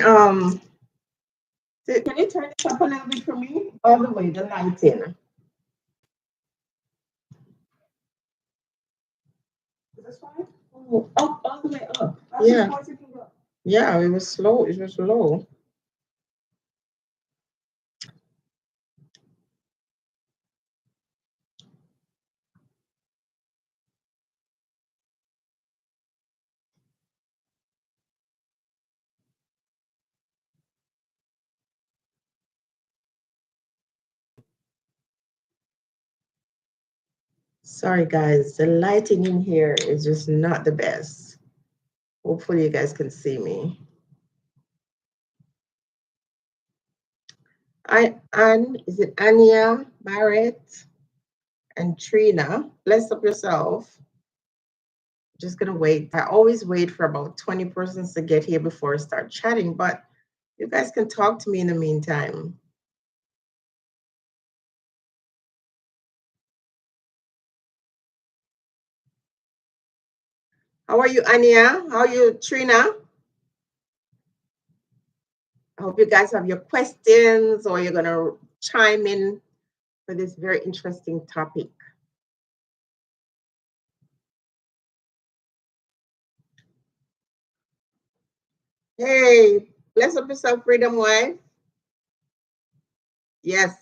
Can you turn this up a little bit for me? All the way, the lighting. Is this fine? Oh, up, all the way up. That's yeah. As far as you can go. Yeah, it was slow. It was low. Sorry, guys. The lighting in here is just not the best. Hopefully, you guys can see me. Is it Anya, Barrett, and Trina? Bless up yourself. Just gonna wait. I always wait for about 20 persons to get here before I start chatting, but you guys can talk to me in the meantime. How are you, Anya? How are you, Trina? I hope you guys have your questions or you're gonna chime in for this very interesting topic. Hey, bless up yourself, Freedom Wife. Yes,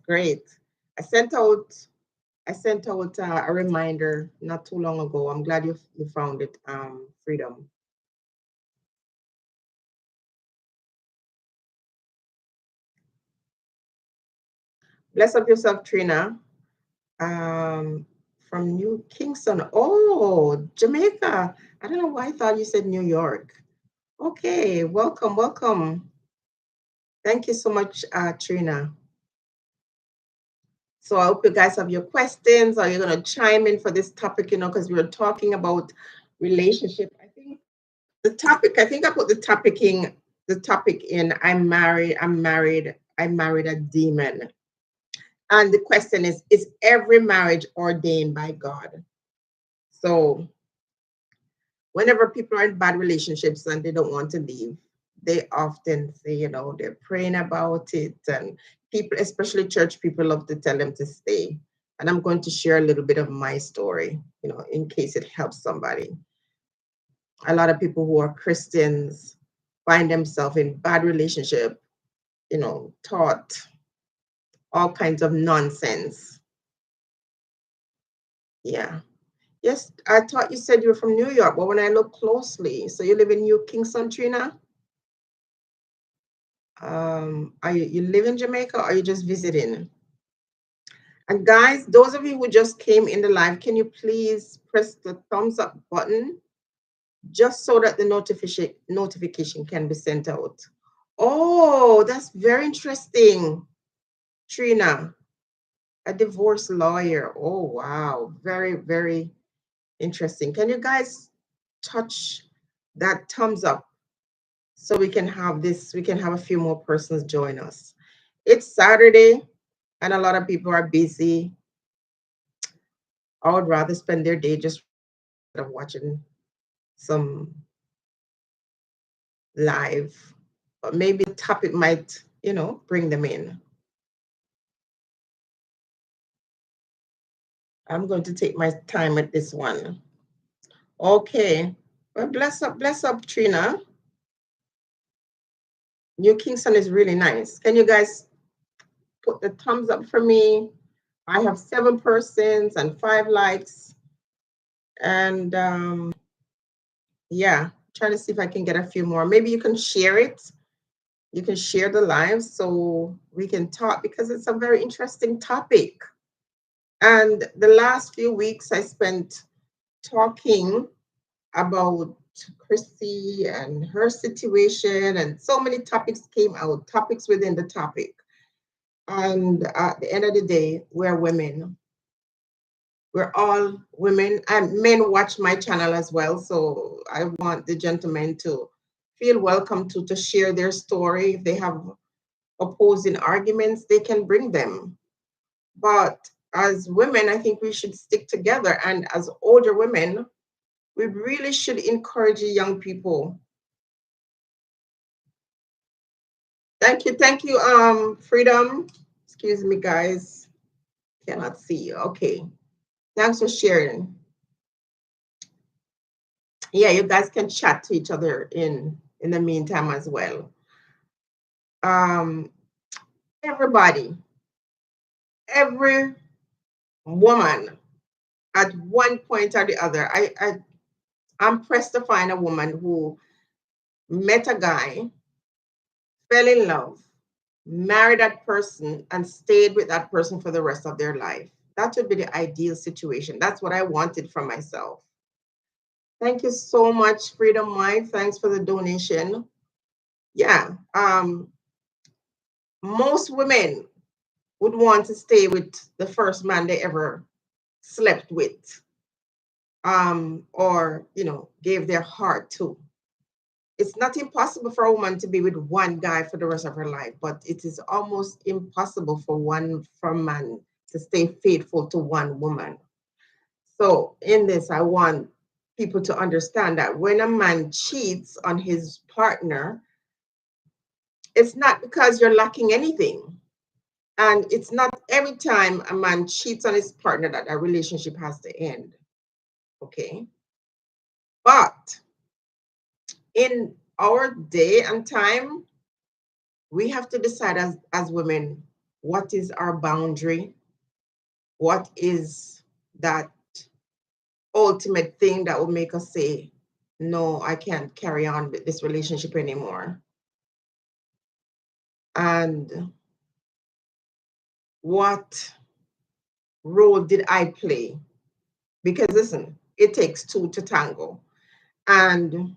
great. I sent out a reminder not too long ago. I'm glad you found it, Freedom. Bless up yourself, Trina. From New Kingston. Oh, Jamaica. I don't know why I thought you said New York. Okay, welcome. Thank you so much, Trina. So I hope you guys have your questions or you're gonna chime in for this topic, because we were talking about relationship. I think I put the topic in I'm married, I married a demon. And the question is every marriage ordained by God? So whenever people are in bad relationships and they don't want to leave, they often say, they're praying about it. And people, especially church people, love to tell them to stay. And I'm going to share a little bit of my story, in case it helps somebody. A lot of people who are Christians find themselves in bad relationship, taught all kinds of nonsense. Yeah. Yes, I thought you said you were from New York, but when I look closely, so you live in New Kingston, Trina? Are you live in Jamaica or are you just visiting? And guys, those of you who just came in the live, can you please press the thumbs up button just so that the notification can be sent out? Oh, that's very interesting, Trina. A divorce lawyer. Oh, wow. Very, very interesting. Can you guys touch that thumbs up so we can have a few more persons join us? It's Saturday and a lot of people are busy. I would rather spend their day just watching some live, but maybe the topic might, bring them in. I'm going to take my time with this one. Okay. Well, bless up, Trina. New Kingston is really nice. Can you guys put the thumbs up for me? I have 7 persons and 5 likes. And yeah, trying to see if I can get a few more. Maybe you can share it. You can share the live so we can talk because it's a very interesting topic. And the last few weeks I spent talking about Chrissy and her situation, and so many topics came out, topics within the topic. And at the end of the day, we're women. We're all women, and men watch my channel as well. So I want the gentlemen to feel welcome to share their story. If they have opposing arguments, they can bring them. But as women, I think we should stick together. And as older women, we really should encourage young people Thank you, Freedom. Excuse me, guys. Cannot see you. Okay. Thanks for sharing. Yeah, you guys can chat to each other in the meantime as well. Um, everybody, every woman at one point or the other, I'm pressed to find a woman who met a guy, fell in love, married that person, and stayed with that person for the rest of their life. That would be the ideal situation. That's what I wanted for myself. Thank you so much, Freedom Wife. Thanks for the donation. Yeah, most women would want to stay with the first man they ever slept with, or gave their heart to. It's not impossible for a woman to be with one guy for the rest of her life, but it is almost impossible for a man to stay faithful to one woman. So in this, I want people to understand that when a man cheats on his partner, it's not because you're lacking anything. And it's not every time a man cheats on his partner that a relationship has to end. Okay. But in our day and time, we have to decide as women what is our boundary, what is that ultimate thing that will make us say, no, I can't carry on with this relationship anymore. And what role did I play? Because listen, it takes two to tango. And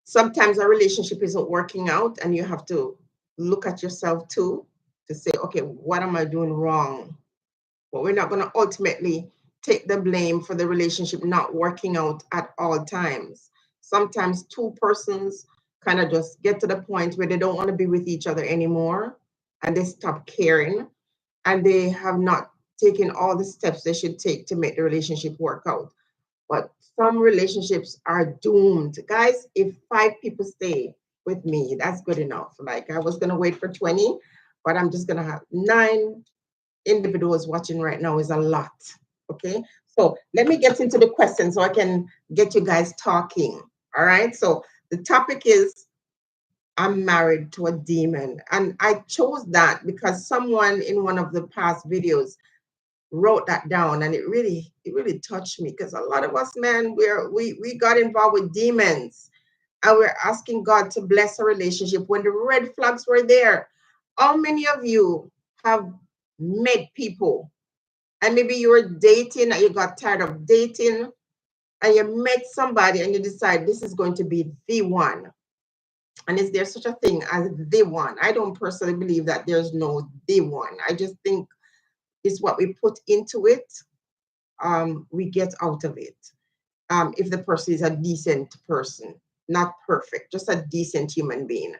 sometimes a relationship isn't working out, and you have to look at yourself too to say, okay, what am I doing wrong? But we're not going to ultimately take the blame for the relationship not working out at all times. Sometimes two persons kind of just get to the point where they don't want to be with each other anymore, and they stop caring, and they have not taken all the steps they should take to make the relationship work out. But some relationships are doomed. Guys, if five people stay with me, that's good enough. Like I was going to wait for 20, but I'm just going to have nine individuals watching right now is a lot. Okay. So let me get into the questions so I can get you guys talking. All right. So the topic is I'm married to a demon. And I chose that because someone in one of the past videos wrote that down, and it really touched me because a lot of us men we got involved with demons, and we're asking God to bless a relationship when the red flags were there. How many of you have met people, and maybe you were dating and you got tired of dating, and you met somebody and you decide this is going to be the one? And is there such a thing as the one? I don't personally believe that there's no the one. I just think it's what we put into it, we get out of it. If the person is a decent person, not perfect, just a decent human being.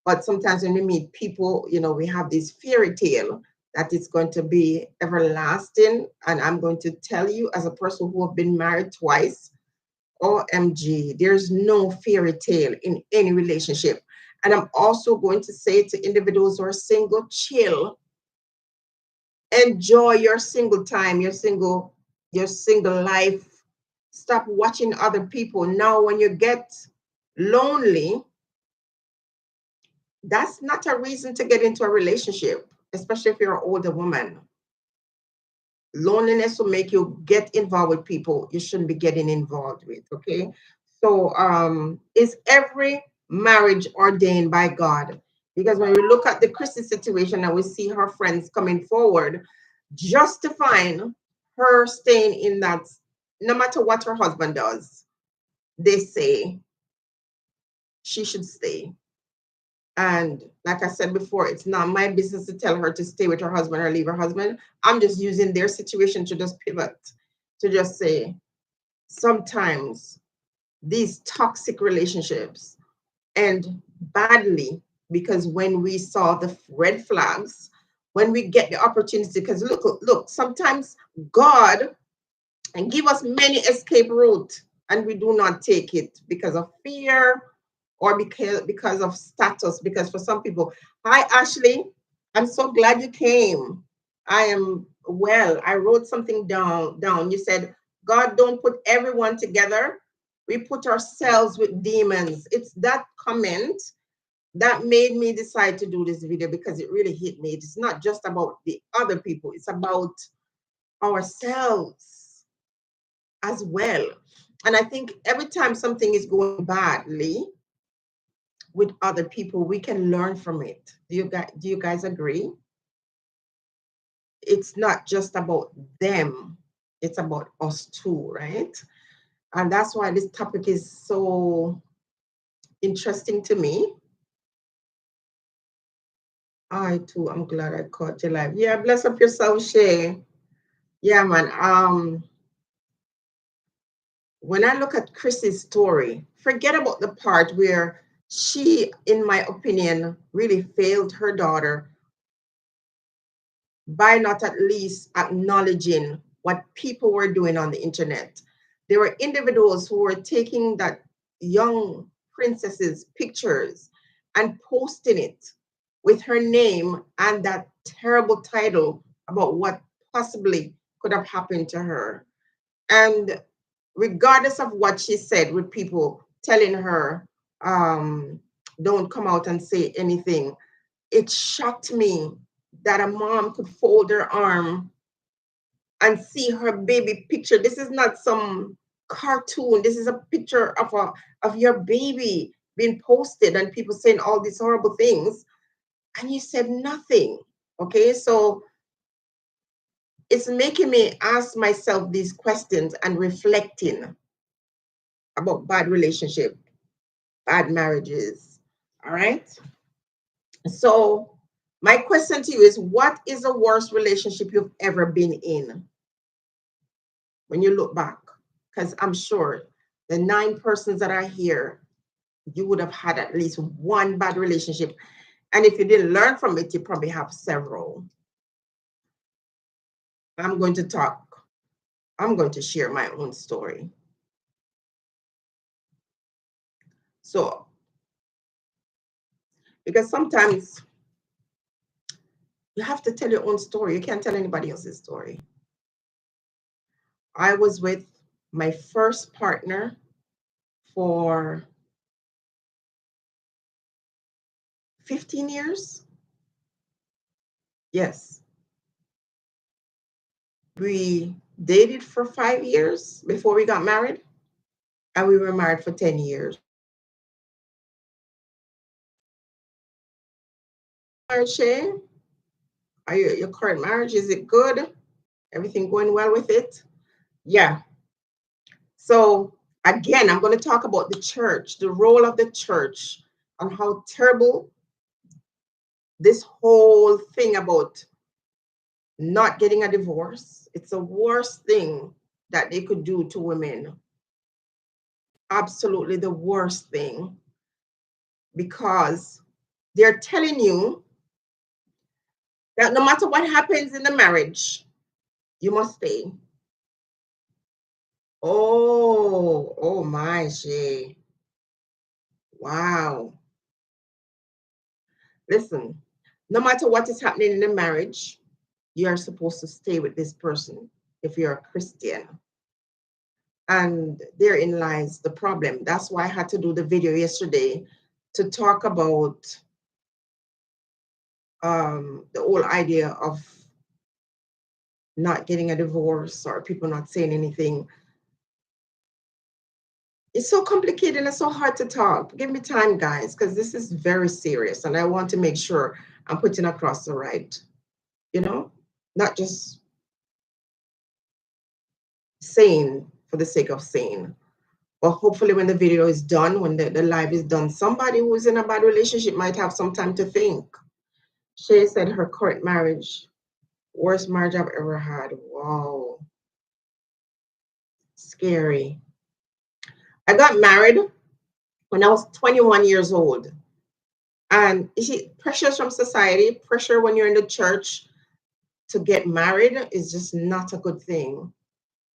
But sometimes when we meet people, we have this fairy tale that it's going to be everlasting. And I'm going to tell you, as a person who have been married twice, OMG, there's no fairy tale in any relationship. And I'm also going to say to individuals who are single, chill, enjoy your single time, your single life. Stop watching other people. Now when you get lonely, that's not a reason to get into a relationship, especially if you're an older woman. Loneliness will make you get involved with people you shouldn't be getting involved with. Okay. So is every marriage ordained by God? Because when we look at the Chrissy situation and we see her friends coming forward, justifying her staying in that, no matter what her husband does, they say she should stay. And like I said before, it's not my business to tell her to stay with her husband or leave her husband. I'm just using their situation to just pivot, to just say sometimes these toxic relationships end badly because when we saw the red flags, when we get the opportunity, because look, sometimes God and give us many escape routes, and we do not take it because of fear, or because of status. Because for some people, hi Ashley, I'm so glad you came. I am well. I wrote something down. You said God don't put everyone together. We put ourselves with demons. It's that comment that made me decide to do this video because it really hit me. It's not just about the other people, it's about ourselves as well. And I think every time something is going badly with other people, we can learn from it. Do you guys agree? It's not just about them, it's about us too, right? And that's why this topic is so interesting to me. I too, I'm glad I caught you live. Yeah, bless up yourself, Shay. Yeah, man. When I look at Chrissy's story, forget about the part where she, in my opinion, really failed her daughter by not at least acknowledging what people were doing on the internet. There were individuals who were taking that young princess's pictures and posting it with her name and that terrible title about what possibly could have happened to her. And regardless of what she said, with people telling her, don't come out and say anything, it shocked me that a mom could fold her arm and see her baby picture. This is not some cartoon. This is a picture of your baby being posted and people saying all these horrible things, and you said nothing. Okay, so it's making me ask myself these questions and reflecting about bad relationship, bad marriages. All right. So my question to you is, what is the worst relationship you've ever been in when you look back? Because I'm sure the 9 persons that are here, you would have had at least one bad relationship. And if you didn't learn from it, you probably have several. I'm going to talk, I'm going to share my own story. So, because sometimes you have to tell your own story, you can't tell anybody else's story. I was with my first partner for 15 years. Yes. We dated for 5 years before we got married, and we were married for 10 years. Shay, are your current marriage, is it good? Everything going well with it? Yeah. So again, I'm going to talk about the church, the role of the church, and how terrible this whole thing about not getting a divorce. It's the worst thing that they could do to women. Absolutely the worst thing, because they're telling you that no matter what happens in the marriage, you must stay. Oh my, Shay. Wow. Listen, no matter what is happening in the marriage, you are supposed to stay with this person if you're a Christian. And therein lies the problem. That's why I had to do the video yesterday to talk about the whole idea of not getting a divorce or people not saying anything. It's so complicated and it's so hard to talk. Give me time, guys, because this is very serious and I want to make sure I'm putting across the right, not just saying for the sake of saying. But hopefully when the video is done, when the live is done, somebody who's in a bad relationship might have some time to think. Shay said her current marriage, worst marriage I've ever had. Wow. Scary. I got married when I was 21 years old. And you see, pressures from society, pressure when you're in the church to get married is just not a good thing.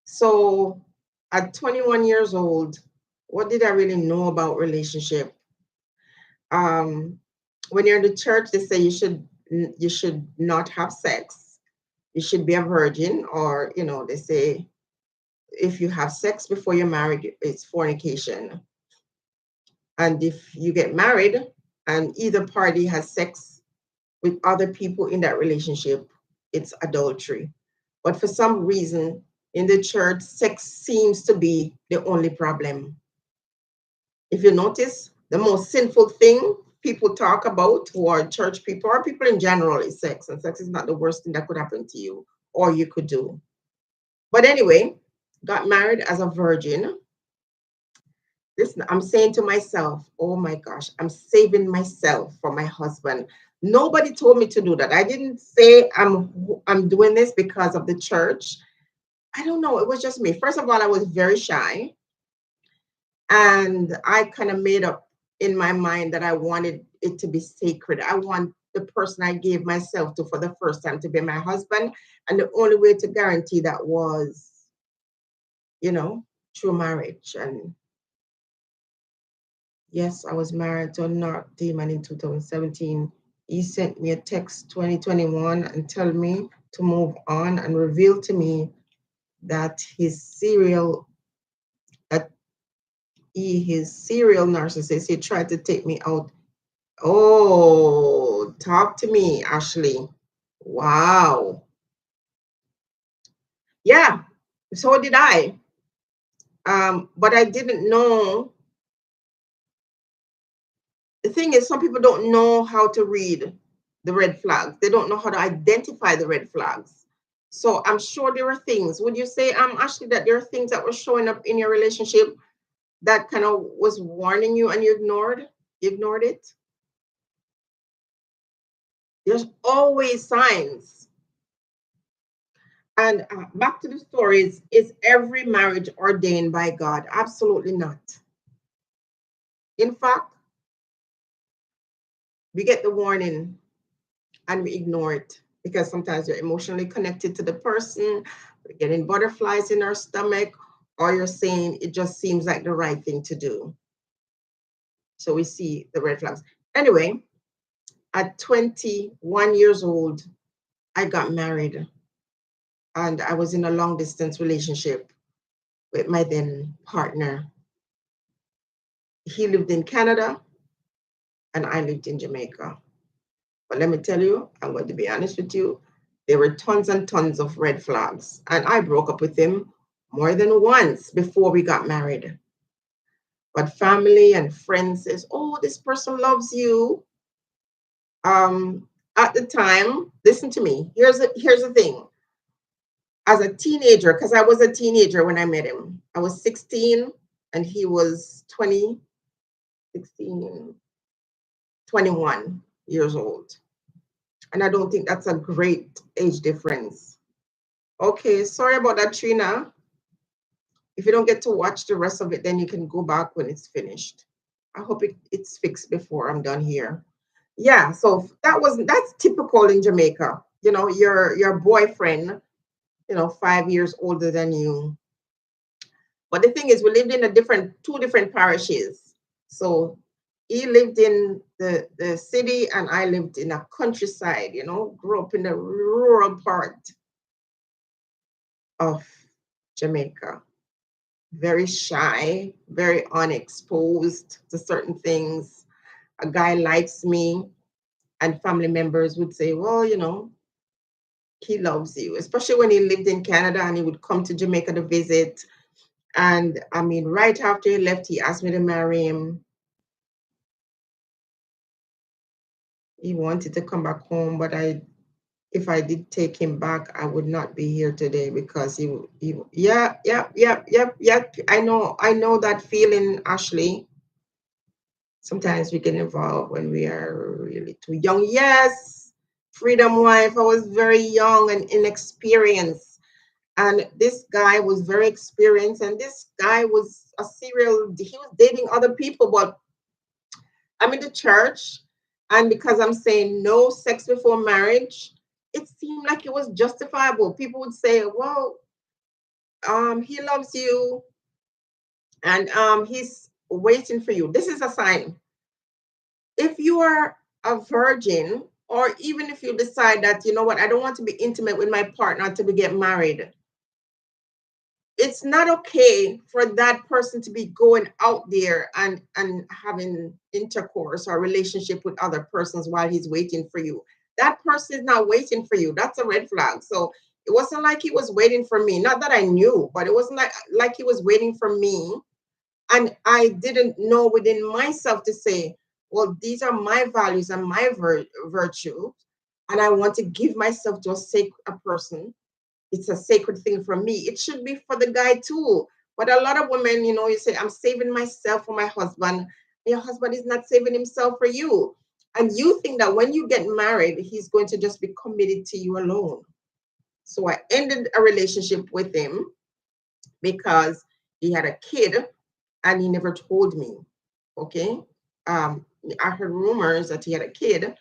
So at 21 years old, what did I really know about relationship? Um, when you're in the church, they say you should not have sex. You should be a virgin, or they say if you have sex before you're married, it's fornication. And if you get married and either party has sex with other people in that relationship, it's adultery. But for some reason in the church, sex seems to be the only problem. If you notice, the most sinful thing people talk about who are church people or people in general is sex. And sex is not the worst thing that could happen to you or you could do. But anyway, got married as a virgin. Listen, I'm saying to myself, oh my gosh, I'm saving myself for my husband. Nobody told me to do that. I didn't say I'm doing this because of the church. I don't know. It was just me. First of all, I was very shy. And I kind of made up in my mind that I wanted it to be sacred. I want the person I gave myself to for the first time to be my husband. And the only way to guarantee that was, you know, through marriage. And yes, I was married to a North demon in 2017. He sent me a text 2021 and tell me to move on and reveal to me that that his serial narcissist, he tried to take me out. Oh, talk to me, Ashley. Wow. Yeah, so did I. But I didn't know. The thing is, some people don't know how to read the red flags. They don't know how to identify the red flags. So I'm sure there are things. Would you say, Ashley, that there are things that were showing up in your relationship that kind of was warning you and you ignored? You ignored it? There's always signs. And back to the stories, is every marriage ordained by God? Absolutely not. In fact, we get the warning and we ignore it because sometimes you're emotionally connected to the person, we're getting butterflies in our stomach, or you're saying it just seems like the right thing to do. So we see the red flags. Anyway, at 21 years old, I got married and I was in a long distance relationship with my then partner. He lived in Canada and I lived in Jamaica. But let me tell you, I'm going to be honest with you, there were tons and tons of red flags. And I broke up with him more than once before we got married. But family and friends says, oh, this person loves you. At the time, listen to me. Here's the thing. As a teenager, because I was a teenager when I met him, I was 16 and he was 20, 16, 21 years old. And I don't think that's a great age difference. Okay, sorry about that, Trina. If you don't get to watch the rest of it, then you can go back when it's finished. I hope it's fixed before I'm done here. Yeah, so that's typical in Jamaica. Your boyfriend, 5 years older than you. But the thing is, we lived in two different parishes. So he lived in the city and I lived in a countryside, grew up in the rural part of Jamaica. Very shy, very unexposed to certain things. A guy likes me, and family members would say, well, he loves you, especially when he lived in Canada and he would come to Jamaica to visit. And I mean, right after he left, he asked me to marry him. He wanted to come back home, but if I did take him back, I would not be here today because yeah, yeah. I know that feeling, Ashley. Sometimes we get involved when we are really too young. Yes, freedom wife. I was very young and inexperienced. And this guy was very experienced. And this guy was he was dating other people. But I'm in the church. And because I'm saying no sex before marriage, it seemed like it was justifiable. People would say, well, he loves you and he's waiting for you. This is a sign. If you are a virgin, or even if you decide that, you know what, I don't want to be intimate with my partner until we get married, it's not okay for that person to be going out there and having intercourse or relationship with other persons while he's waiting for you. That person is not waiting for you. That's a red flag. So it wasn't like he was waiting for me. Not that I knew, but it wasn't like he was waiting for me. And I didn't know within myself to say, well, these are my values and my virtue, and I want to give myself to a person. It's a sacred thing for me. It should be for the guy too. But a lot of women, you say, I'm saving myself for my husband. Your husband is not saving himself for you. And you think that when you get married, he's going to just be committed to you alone. So I ended a relationship with him because he had a kid and he never told me. Okay. Um, I heard rumors that he had a kid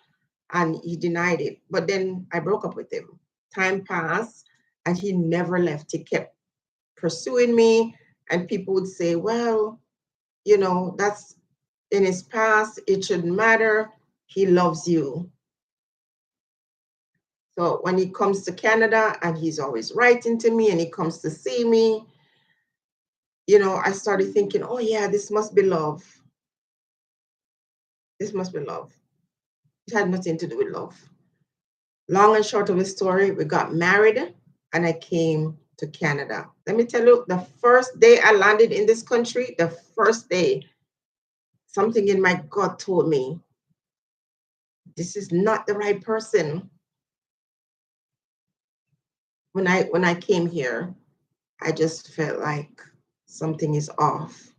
and he denied it. But then I broke up with him. Time passed and he never left. He kept pursuing me, and people would say, well, that's in his past. It shouldn't matter. He loves you. So when he comes to Canada and he's always writing to me and he comes to see me, I started thinking, oh, yeah, this must be love. This must be love. It had nothing to do with love. Long and short of the story, we got married and I came to Canada. Let me tell you, the first day I landed in this country, the first day, something in my gut told me, this is not the right person. When I came here, I just felt like something is off.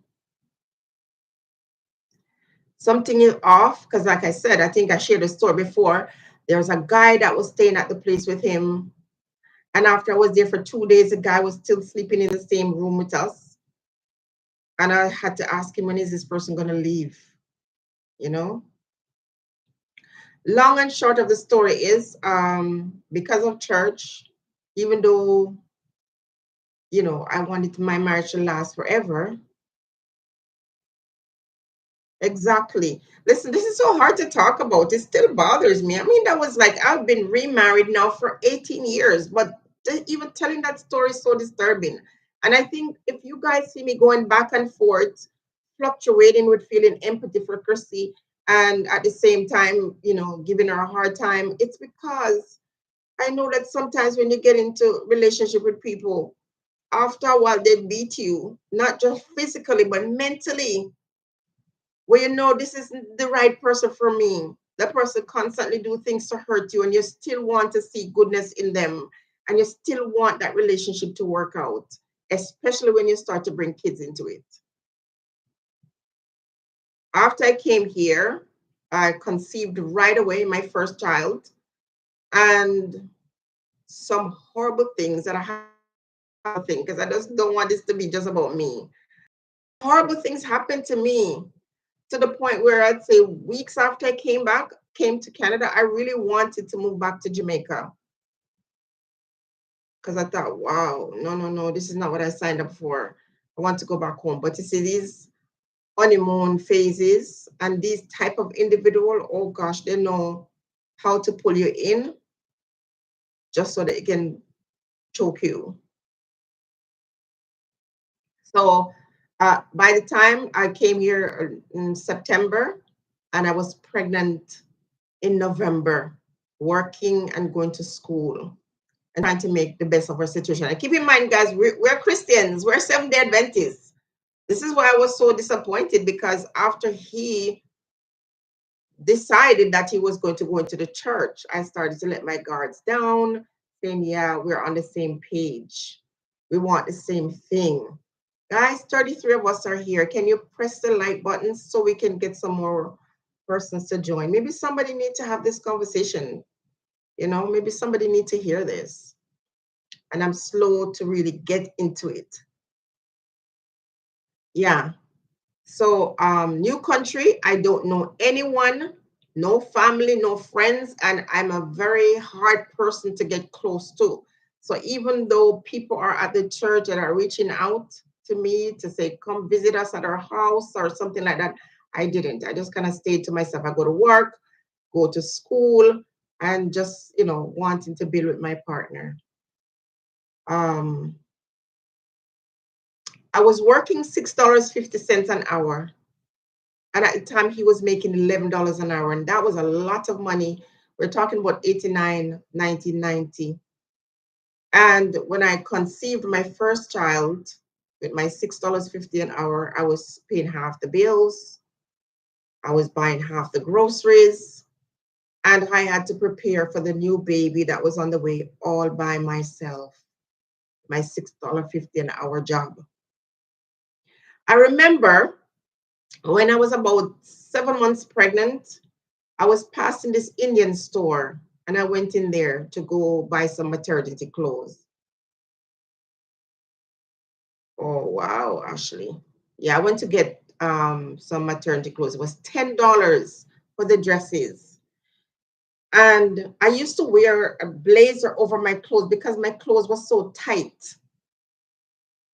Something is off because, like I said, I think I shared the story before. There was a guy that was staying at the place with him. And after I was there for 2 days, the guy was still sleeping in the same room with us. And I had to ask him, when is this person going to leave? You know? Long and short of the story is, because of church, even though, I wanted my marriage to last forever. Exactly. Listen, this is so hard to talk about. It still bothers me. I mean, that was like, I've been remarried now for 18 years, but even telling that story is so disturbing. And I think if you guys see me going back and forth, fluctuating with feeling empathy for Chrissy and at the same time, giving her a hard time, it's because I know that sometimes when you get into relationship with people, after a while they beat you, not just physically, but mentally, where this isn't the right person for me. That person constantly do things to hurt you, and you still want to see goodness in them, and you still want that relationship to work out, especially when you start to bring kids into it. After I came here, I conceived right away my first child, and some horrible things that I have to think, because I just don't want this to be just about me. Horrible things happened to me, to the point where I'd say weeks after I came to Canada, I really wanted to move back to Jamaica because I thought, wow, no, no, no, this is not what I signed up for. I want to go back home. But you see, these honeymoon phases and these type of individual, oh gosh, they know how to pull you in just so they can choke you. So by the time I came here in September, and I was pregnant in November, working and going to school and trying to make the best of our situation. And keep in mind, guys, we're Christians, we're Seventh-day Adventists. This is why I was so disappointed, because after he decided that he was going to go into the church, I started to let my guards down, saying, yeah, we're on the same page. We want the same thing. Guys, 33 of us are here. Can you press the like button so we can get some more persons to join? Maybe somebody need to have this conversation. Maybe somebody need to hear this. And I'm slow to really get into it. Yeah. So new country, I don't know anyone, no family, no friends, and I'm a very hard person to get close to. So even though people are at the church and are reaching out to me to say, come visit us at our house or something like that, I didn't. I just kind of stayed to myself. I go to work, go to school, and just, wanting to build with my partner. Um, I was working $6.50 an hour. And at the time, he was making $11 an hour. And that was a lot of money. We're talking about 89, 1990. And when I conceived my first child with my $6.50 an hour, I was paying half the bills. I was buying half the groceries. And I had to prepare for the new baby that was on the way all by myself, my $6.50 an hour job. I remember when I was about 7 months pregnant, I was passing this Indian store and I went in there to go buy some maternity clothes. Oh, wow, Ashley. Yeah, I went to get some maternity clothes. It was $10 for the dresses. And I used to wear a blazer over my clothes because my clothes were so tight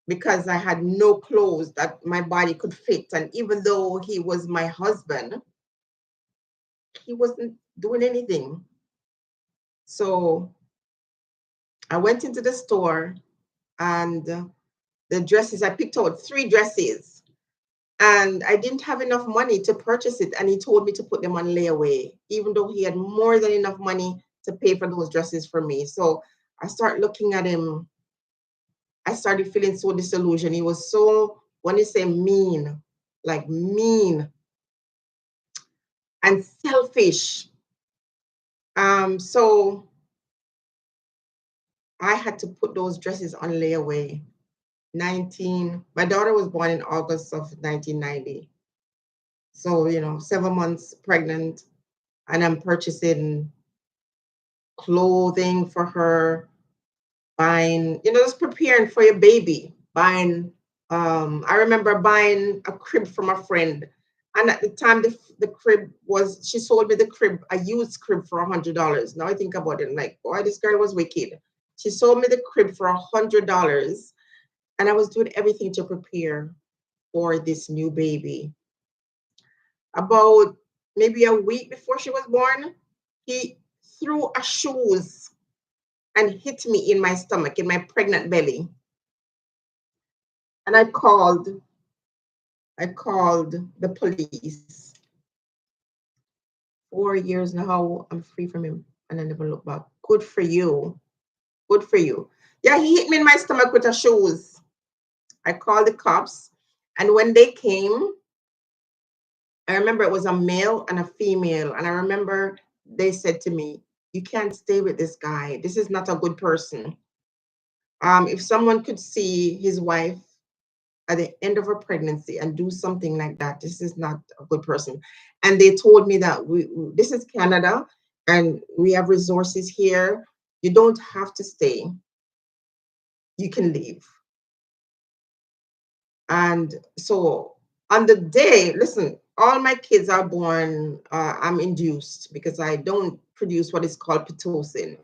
because I had no clothes that my body could fit. And even though he was my husband, he wasn't doing anything. So I went into the store and the dresses, I picked out 3 dresses and I didn't have enough money to purchase it. And he told me to put them on layaway, even though he had more than enough money to pay for those dresses for me. So I started looking at him. I started feeling so disillusioned. He was so, when you say mean, like mean and selfish. So I had to put those dresses on layaway. My daughter was born in August of 1990. So, 7 months pregnant, and I'm purchasing clothing for her, buying, just preparing for your baby, buying, I remember buying a crib from a friend. And at the time, the crib she sold me the crib, a used crib for $100. Now I think about it, I'm like, boy, this girl was wicked. She sold me the crib for $100, and I was doing everything to prepare for this new baby. About maybe a week before she was born, he threw a shoes and hit me in my stomach, in my pregnant belly. And I called the police. 4 years now, I'm free from him, and I never look back. Good for you. Good for you. Yeah, he hit me in my stomach with a shoes. I called the cops, and when they came, I remember it was a male and a female. And I remember they said to me, "You can't stay with this guy. This is not a good person." If someone could see his wife at the end of her pregnancy and do something like that, this is not a good person. And they told me that this is Canada and we have resources here. You don't have to stay. You can leave. And so on the day, listen, all my kids are born, I'm induced because I don't produce what is called Pitocin.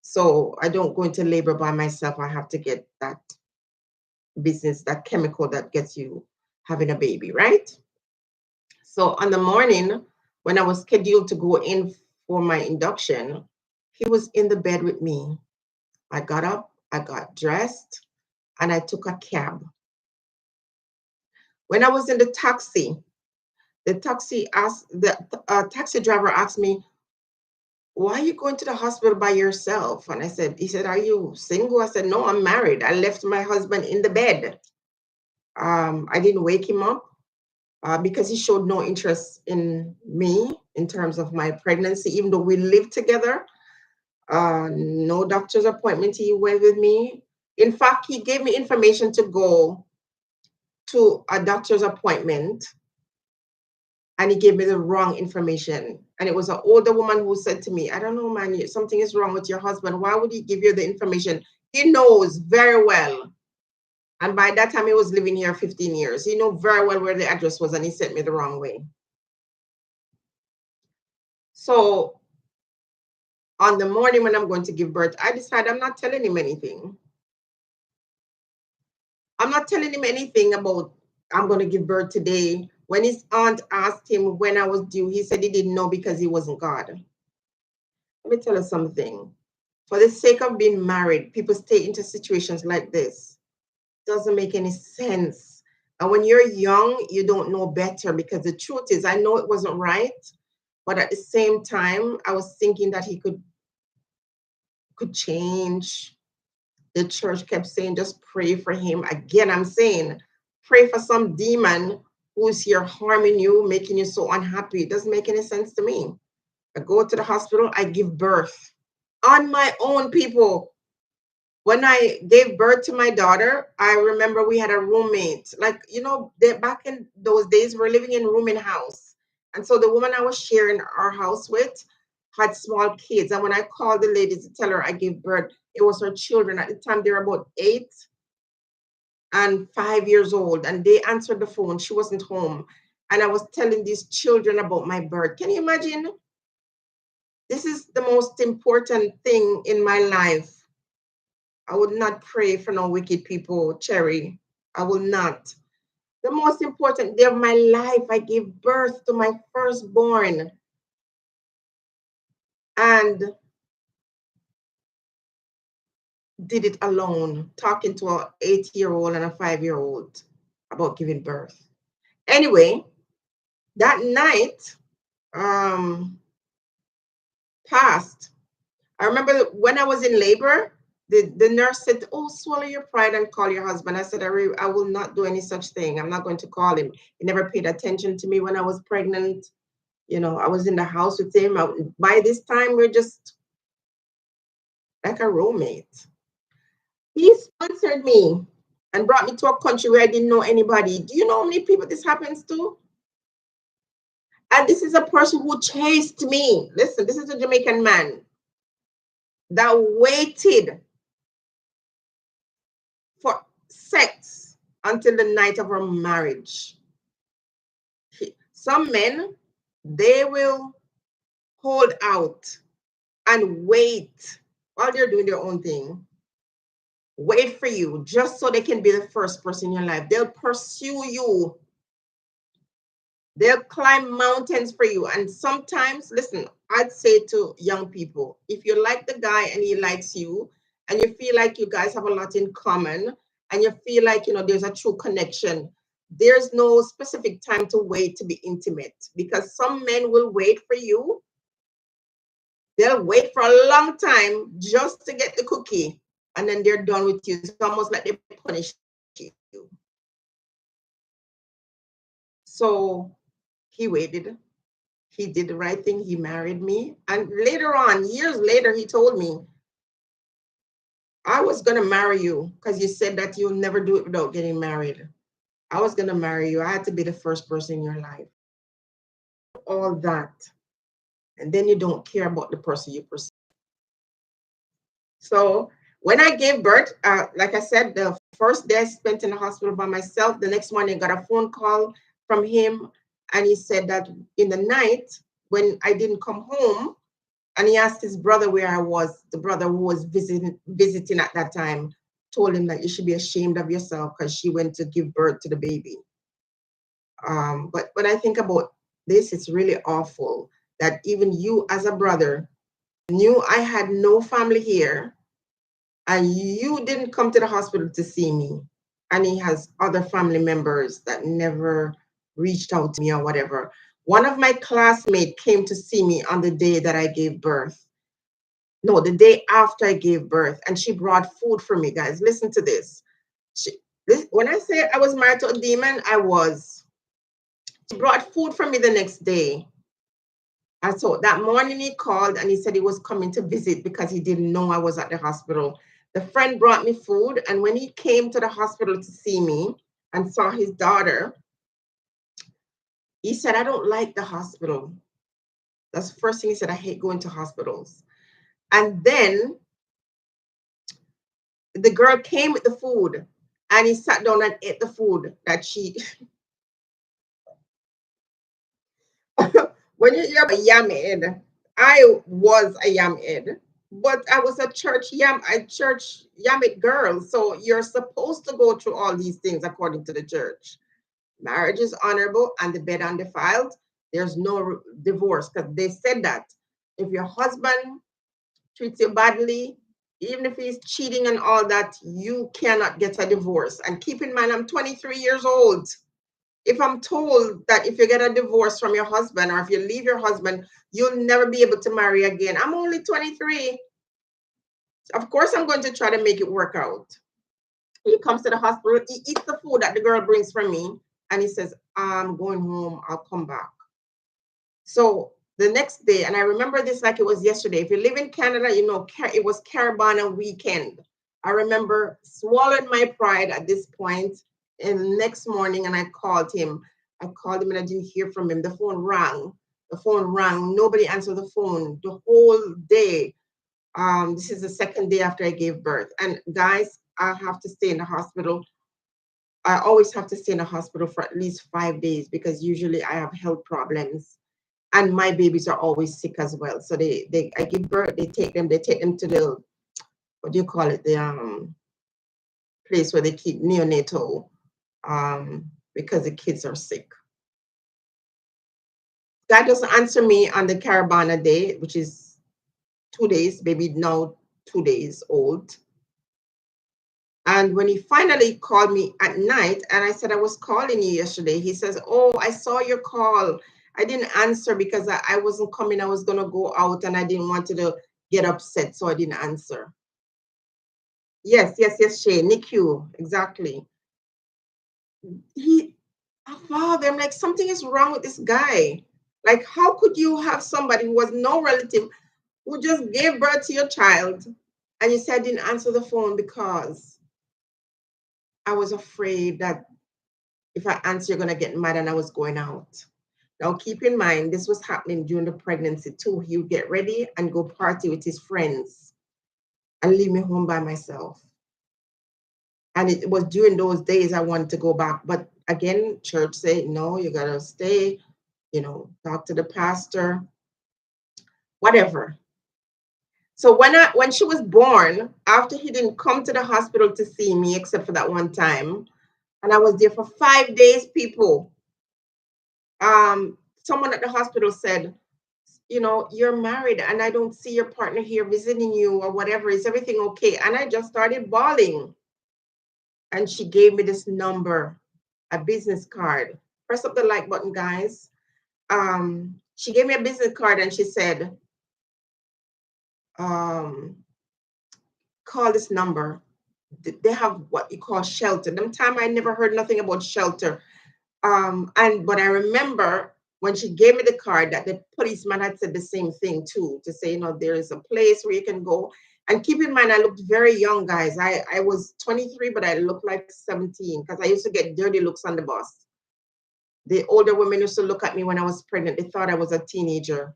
So I don't go into labor by myself. I have to get that business, that chemical that gets you having a baby, right? So on the morning when I was scheduled to go in for my induction, he was in the bed with me. I got up, I got dressed, and I took a cab. When I was in the taxi driver asked me, "Why are you going to the hospital by yourself?" And he said, "Are you single?" I said, "No, I'm married. I left my husband in the bed." I didn't wake him up because he showed no interest in me in terms of my pregnancy, even though we lived together. No doctor's appointment he went with me. In fact, he gave me information to go to a doctor's appointment, and he gave me the wrong information. And it was an older woman who said to me, "I don't know, man, something is wrong with your husband. Why would he give you the information? He knows very well." And by that time, he was living here 15 years. He knew very well where the address was, and he sent me the wrong way. So on the morning when I'm going to give birth, I decided I'm not telling him anything. I'm not telling him anything about I'm going to give birth today. When his aunt asked him when I was due, he said he didn't know because he wasn't God. Let me tell you something. For the sake of being married, people stay into situations like this. Doesn't make any sense. And when you're young, you don't know better because the truth is, I know it wasn't right, but at the same time, I was thinking that he could change. The church kept saying, just pray for him. Again, I'm saying, pray for some demon who's here harming you, making you so unhappy. It doesn't make any sense to me. I go to the hospital, I give birth on my own, people. When I gave birth to my daughter, I remember we had a roommate. Like, back in those days, we were living in room in house. And so the woman I was sharing our house with had small kids. And when I called the lady to tell her I gave birth, it was her children. At the time, they were about 8 and 5 years old. And they answered the phone. She wasn't home. And I was telling these children about my birth. Can you imagine? This is the most important thing in my life. I would not pray for no wicked people, Cherry. I will not. The most important day of my life, I gave birth to my firstborn and did it alone, talking to an 8-year-old and a 5-year-old about giving birth. Anyway, that night passed. I remember when I was in labor, the nurse said, "Oh, swallow your pride and call your husband." I said, I will not do any such thing. I'm not going to call him. He never paid attention to me when I was pregnant. I was in the house with him. By this time, we're just like a roommate. He sponsored me and brought me to a country where I didn't know anybody. Do you know how many people this happens to? And this is a person who chased me. Listen, this is a Jamaican man that waited for sex until the night of our marriage. Some men, they will hold out and wait while they're doing their own thing. Wait for you just so they can be the first person in your life. They'll pursue you. They'll climb mountains for you. And sometimes, listen, I'd say to young people, if you like the guy and he likes you, and you feel like you guys have a lot in common, and you feel like, there's a true connection, there's no specific time to wait to be intimate because some men will wait for you. They'll wait for a long time just to get the cookie, and then they're done with you. It's almost like they punish you. So he waited. He did the right thing. He married me. And later on, years later, he told me, I was going to marry you because you said that you'll never do it without getting married. I was going to marry you. I had to be the first person in your life. All that. And then you don't care about the person you pursue. So when I gave birth, like I said, the first day I spent in the hospital by myself, the next morning I got a phone call from him. And he said that in the night, when I didn't come home, and he asked his brother where I was, the brother who was visiting at that time, told him that you should be ashamed of yourself because she went to give birth to the baby. But when I think about this, it's really awful that even you as a brother knew I had no family here and you didn't come to the hospital to see me. And he has other family members that never reached out to me or whatever. One of my classmates came to see me on the day that I gave birth. No, the day after I gave birth, and she brought food for me, guys. Listen to this. When I say I was married to a demon, I was. She brought food for me the next day. And so that morning he called and he said he was coming to visit because he didn't know I was at the hospital. The friend brought me food, and when he came to the hospital to see me and saw his daughter, he said, I don't like the hospital. That's the first thing he said. I hate going to hospitals. And then the girl came with the food and he sat down and ate the food that she. When you hear about yam head, I was a yam head, but I was a church yammet girl. So you're supposed to go through all these things according to the church. Marriage is honorable and the bed undefiled. There's no divorce, because they said that if your husband treats you badly, even if he's cheating and all that, you cannot get a divorce. And keep in mind, I'm 23 years old. If I'm told that if you get a divorce from your husband or if you leave your husband, you'll never be able to marry again. I'm only 23. Of course, I'm going to try to make it work out. He comes to the hospital, he eats the food that the girl brings from me, and he says, I'm going home, I'll come back. So the next day, and I remember this like it was yesterday. If you live in Canada, you know, it was Caravana weekend. I remember swallowing my pride at this point. And the next morning, and I called him. I called him and I didn't hear from him. The phone rang. The phone rang. Nobody answered the phone the whole day. This is the second day after I gave birth. And guys, I have to stay in the hospital. I always have to stay in the hospital for at least 5 days because usually I have health problems and my babies are always sick as well. So I give birth, they take them to the, what do you call it? The place where they keep neonatal because the kids are sick. God doesn't answer me on the Caravana day, which is 2 days, baby now 2 days old. And when he finally called me at night, and I said, I was calling you yesterday, he says, oh, I saw your call. I didn't answer because I wasn't coming. I was going to go out and I didn't want to get upset. So I didn't answer. Yes, Shay. NICU, exactly. Father, I'm like, something is wrong with this guy. Like, how could you have somebody who was no relative who just gave birth to your child and you said didn't answer the phone because I was afraid that if I answer, you're going to get mad and I was going out. Now, keep in mind, this was happening during the pregnancy too. He would get ready and go party with his friends and leave me home by myself. And it was during those days I wanted to go back. But again, church said, no, you got to stay, talk to the pastor, whatever. So when she was born, after he didn't come to the hospital to see me, except for that one time, and I was there for 5 days, people, someone at the hospital said, you're married and I don't see your partner here visiting you or whatever. Is everything okay? And I just started bawling. And she gave me this number, a business card. Press up the like button, guys. She gave me a business card and she said, call this number. They have what you call shelter. Them time I never heard nothing about shelter. But I remember when she gave me the card that the policeman had said the same thing too, to say, there is a place where you can go. And keep in mind, I looked very young, guys. I was 23, but I looked like 17 because I used to get dirty looks on the bus. The older women used to look at me when I was pregnant. They thought I was a teenager.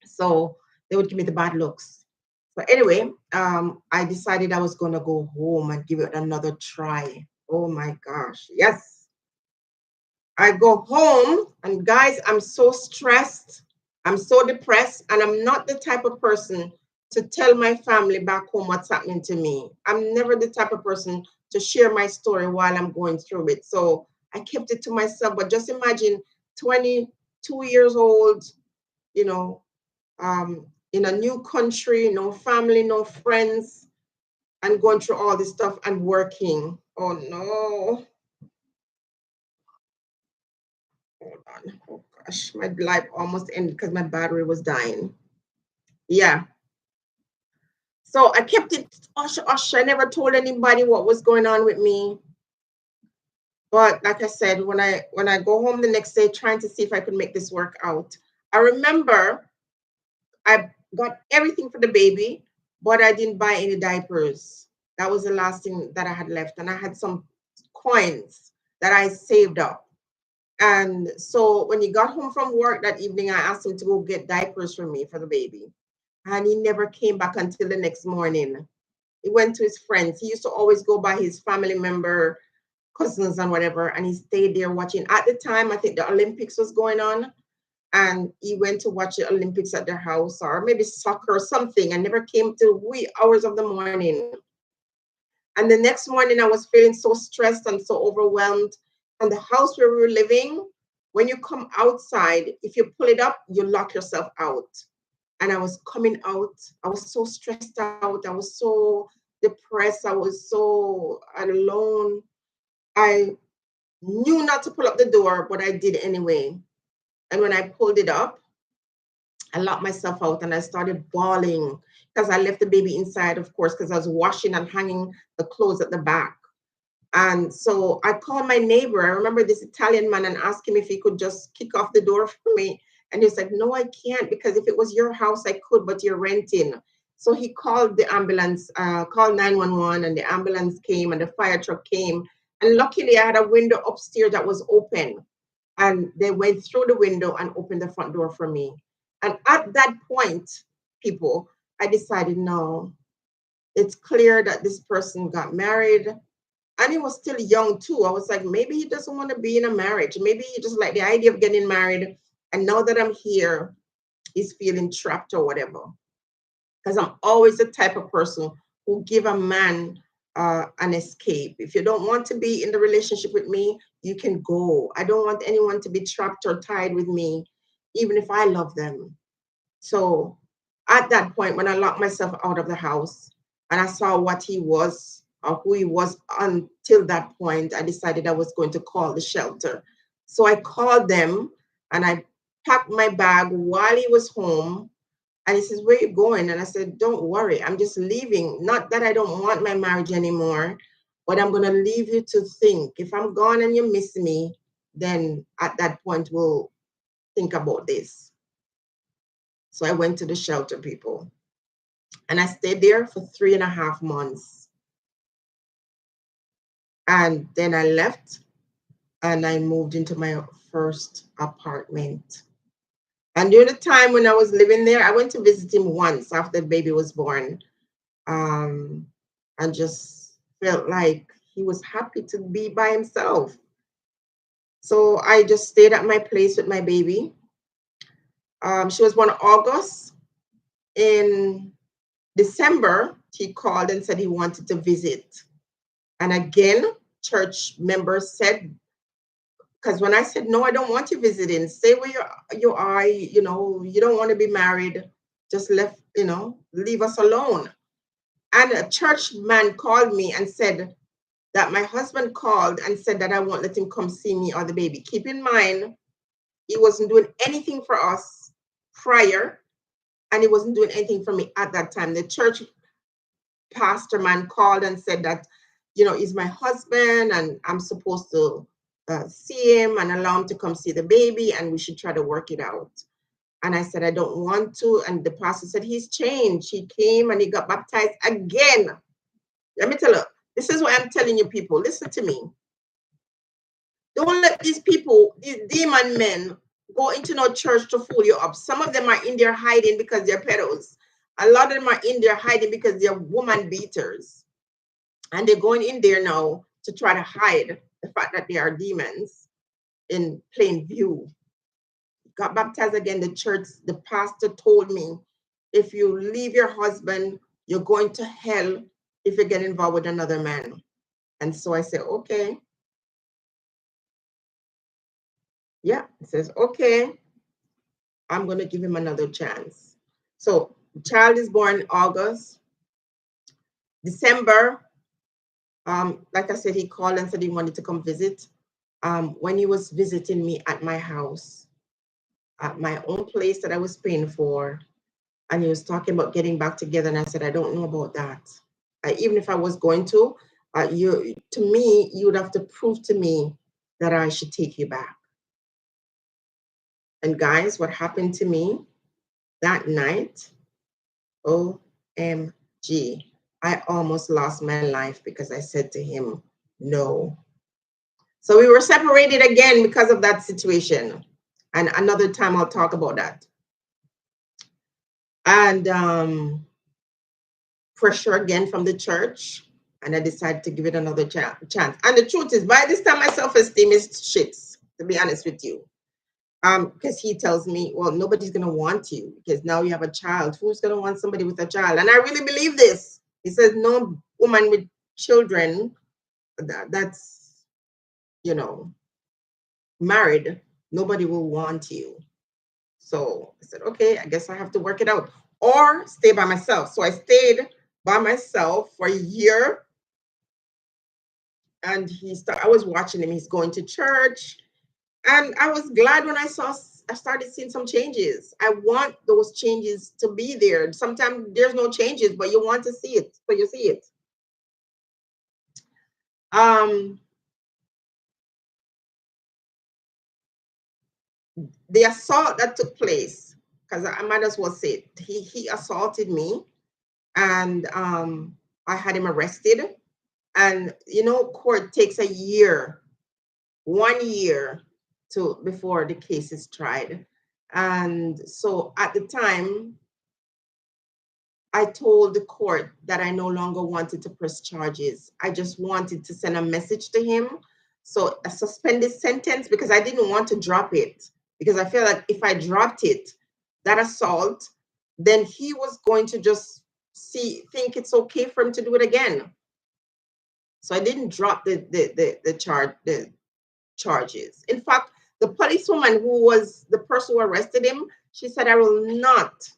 So they would give me the bad looks. But anyway, I decided I was going to go home and give it another try. Oh my gosh. Yes. I go home and guys, I'm so stressed. I'm so depressed and I'm not the type of person to tell my family back home what's happening to me. I'm never the type of person to share my story while I'm going through it. So I kept it to myself. But just imagine 22 years old, you know, in a new country, no family, no friends, and going through all this stuff and working. Oh no. Hold on. Oh gosh, my life almost ended because my battery was dying. Yeah. So I kept it hush. I never told anybody what was going on with me. But like I said, when I go home the next day trying to see if I could make this work out, I remember I got everything for the baby, but I didn't buy any diapers. That was the last thing that I had left. And I had some coins that I saved up. And so when he got home from work that evening, I asked him to go get diapers for me for the baby. And he never came back until the next morning. He went to his friends. He used to always go by his family member, cousins and whatever, and he stayed there watching. At the time, I think the Olympics was going on, and he went to watch the Olympics at their house, or maybe soccer or something, and never came till wee hours of the morning. And the next morning, I was feeling so stressed and so overwhelmed. And the house where we were living, when you come outside, if you pull it up, you lock yourself out. And I was coming out, I was so stressed out, I was so depressed, I was so alone. I knew not to pull up the door, but I did anyway. And when I pulled it up, I locked myself out and I started bawling because I left the baby inside, of course, because I was washing and hanging the clothes at the back. And so I called my neighbor. I remember this Italian man and asked him if he could just kick off the door for me. And he said, no, I can't, because if it was your house, I could, but you're renting. So he called the ambulance, called 911, and the ambulance came and the fire truck came. And luckily, I had a window upstairs that was open. And they went through the window and opened the front door for me. And at that point, people, I decided, no, it's clear that this person got married, and he was still young too. I was like, maybe he doesn't want to be in a marriage. Maybe he just like the idea of getting married. And now that I'm here, he's feeling trapped or whatever. Because I'm always the type of person who give a man an escape. If you don't want to be in the relationship with me, you can go. I don't want anyone to be trapped or tied with me, even if I love them. So at that point, when I locked myself out of the house and I saw what he was or who he was until that point, I decided I was going to call the shelter. So I called them and I packed my bag while he was home. And he says, where are you going? And I said, don't worry, I'm just leaving. Not that I don't want my marriage anymore, but I'm going to leave you to think. If I'm gone and you miss me, then at that point, we'll think about this. So I went to the shelter, people, and I stayed there for 3.5 months. And then I left and I moved into my first apartment. And during the time when I was living there, I went to visit him once after the baby was born. Um, and just felt like he was happy to be by himself. So I just stayed at my place with my baby. She was born in August. In December, he called and said he wanted to visit. And again, church members said, because when I said, no, I don't want you visiting, stay where you are, you don't want to be married, just leave us alone. And a church man called me and said that my husband called and said that I won't let him come see me or the baby. Keep in mind, he wasn't doing anything for us prior, and he wasn't doing anything for me at that time. The church pastor man called and said that, he's my husband and I'm supposed to see him and allow him to come see the baby and we should try to work it out. And I said, I don't want to. And the pastor said, he's changed. He came and he got baptized again. Let me tell you, this is what I'm telling you, people. Listen to me. Don't let these people, these demon men, go into no church to fool you up. Some of them are in there hiding because they're pedos. A lot of them are in there hiding because they're woman beaters. And they're going in there now to try to hide the fact that they are demons in plain view. Got baptized again. The pastor told me, if you leave your husband, you're going to hell if you get involved with another man. And so I said, okay. Yeah, he says, okay, I'm going to give him another chance. So the child is born in August. December, like I said, he called and said he wanted to come visit. When he was visiting me at my house, at my own place that I was paying for, and he was talking about getting back together, and I said, I don't know about that. Even if I was going to me, you would have to prove to me that I should take you back. And guys, what happened to me that night, OMG, I almost lost my life because I said to him, no. So we were separated again because of that situation. And another time I'll talk about that. And pressure again from the church. And I decided to give it another chance. And the truth is, by this time, my self-esteem is shits, to be honest with you. Because he tells me, well, nobody's going to want you because now you have a child. Who's going to want somebody with a child? And I really believe this. He says, no woman with children, that's, married, nobody will want you. So I said, okay, I guess I have to work it out or stay by myself. So I stayed by myself for a year, and I was watching him. He's going to church, and I was glad when I started seeing some changes. I want those changes to be there. Sometimes there's no changes, but you want to see it, so you see it. Um, the assault that took place, because I might as well say it, he assaulted me, and I had him arrested. And court takes a year, 1 year to before the case is tried. And so at the time, I told the court that I no longer wanted to press charges. I just wanted to send a message to him. So a suspended sentence, because I didn't want to drop it, because I feel like if I dropped it, that assault, then he was going to just think it's okay for him to do it again. So I didn't drop the charges. In fact, the policewoman who was the person who arrested him, she said, I will not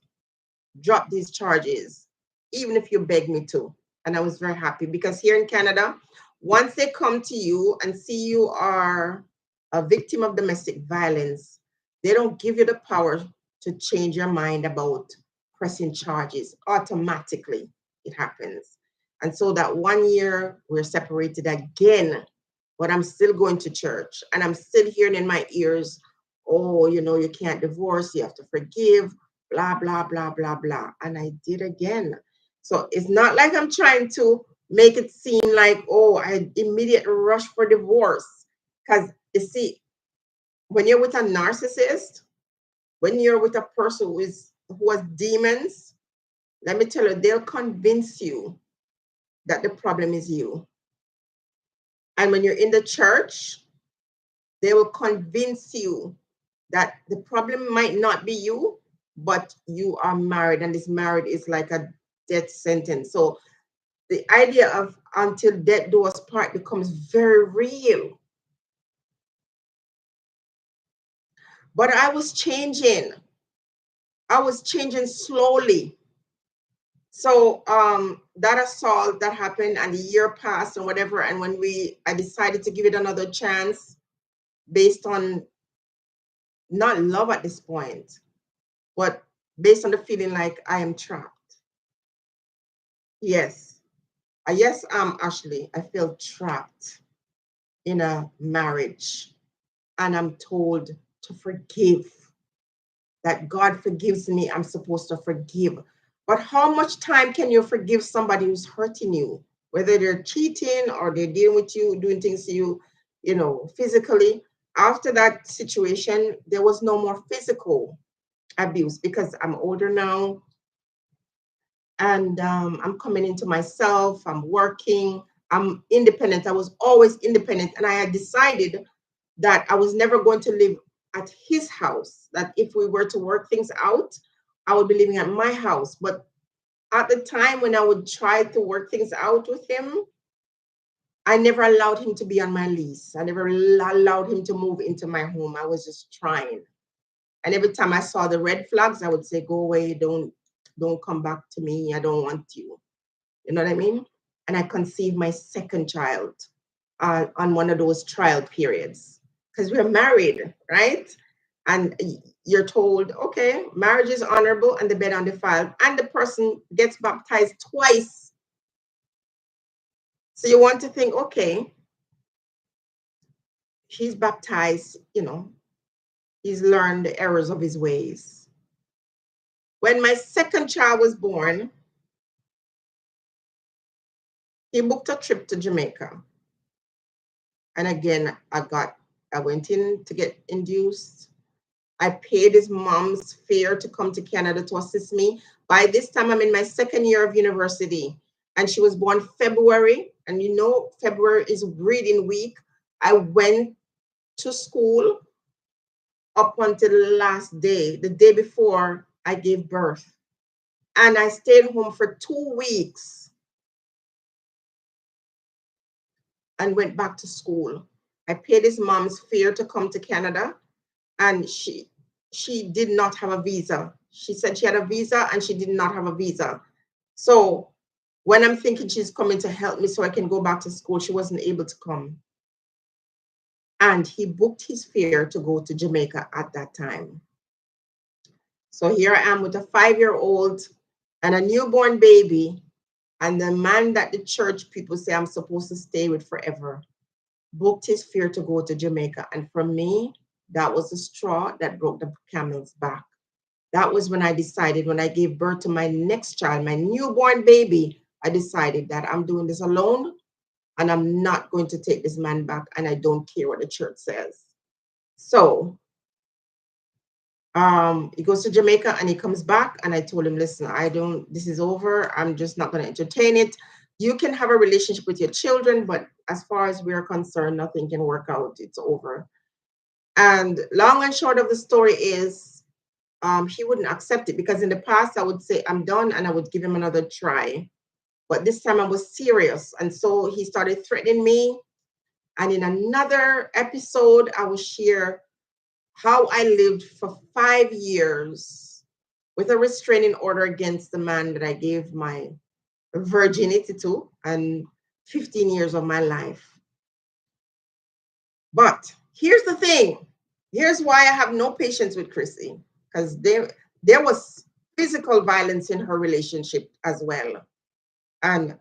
drop these charges, even if you beg me to. And I was very happy, because here in Canada, once they come to you and see you are a victim of domestic violence, they don't give you the power to change your mind about pressing charges. Automatically, it happens. And so that 1 year, we're separated again, but I'm still going to church, and I'm still hearing in my ears, oh, you can't divorce, you have to forgive, blah, blah, blah, blah, blah. And I did again. So it's not like I'm trying to make it seem like, oh, I immediately rush for divorce. Because you see, when you're with a narcissist, when you're with a person who has demons, let me tell you, they'll convince you that the problem is you. And when you're in the church, they will convince you that the problem might not be you, but you are married, and this marriage is like a death sentence. So the idea of until death do us part becomes very real. But I was changing. I was changing slowly. So that assault that happened, and the year passed and whatever, and when I decided to give it another chance based on not love at this point, but based on the feeling like I am trapped. Yes. Yes, Ashley, I feel trapped in a marriage, and I'm told to forgive, that God forgives me. I'm supposed to forgive. But how much time can you forgive somebody who's hurting you, whether they're cheating or they're dealing with you, doing things to you, physically? After that situation, there was no more physical abuse, because I'm older now, and I'm coming into myself. I'm working. I'm independent. I was always independent, and I had decided that I was never going to live at his house. That if we were to work things out, I would be living at my house. But at the time when I would try to work things out with him, I never allowed him to be on my lease. I never allowed him to move into my home. I was just trying. And every time I saw the red flags, I would say, "Go away! Don't come back to me. I don't want you." You know what I mean? And I conceived my second child on one of those trial periods, because we're married, right? And you're told, okay, marriage is honorable and the bed undefiled, and the person gets baptized twice. So you want to think, okay, he's baptized, he's learned the errors of his ways. When my second child was born, he booked a trip to Jamaica. And again, I went in to get induced. I paid his mom's fare to come to Canada to assist me. By this time, I'm in my second year of university, and she was born February. And February is breeding week. I went to school up until the last day, the day before I gave birth. And I stayed home for 2 weeks and went back to school. I paid his mom's fare to come to Canada, and she did not have a visa. She said she had a visa and she did not have a visa. So when I'm thinking she's coming to help me so I can go back to school, she wasn't able to come. And he booked his fare to go to Jamaica at that time. So here I am with a 5-year-old and a newborn baby, and the man that the church people say I'm supposed to stay with forever booked his fare to go to Jamaica. And for me, that was the straw that broke the camel's back. That was when I decided, when I gave birth to my next child, my newborn baby, I decided that I'm doing this alone and I'm not going to take this man back, and I don't care what the church says. So he goes to Jamaica and he comes back, and I told him, listen, I don't, this is over. I'm just not going to entertain it. You can have a relationship with your children, but as far as we're concerned, nothing can work out. It's over. And long and short of the story is, he wouldn't accept it, because in the past I would say I'm done and I would give him another try. But this time I was serious. And so he started threatening me. And in another episode, I will share how I lived for 5 years with a restraining order against the man that I gave my virginity to and 15 years of my life. But here's the thing. Here's why I have no patience with Chrissy, because there was physical violence in her relationship as well. And,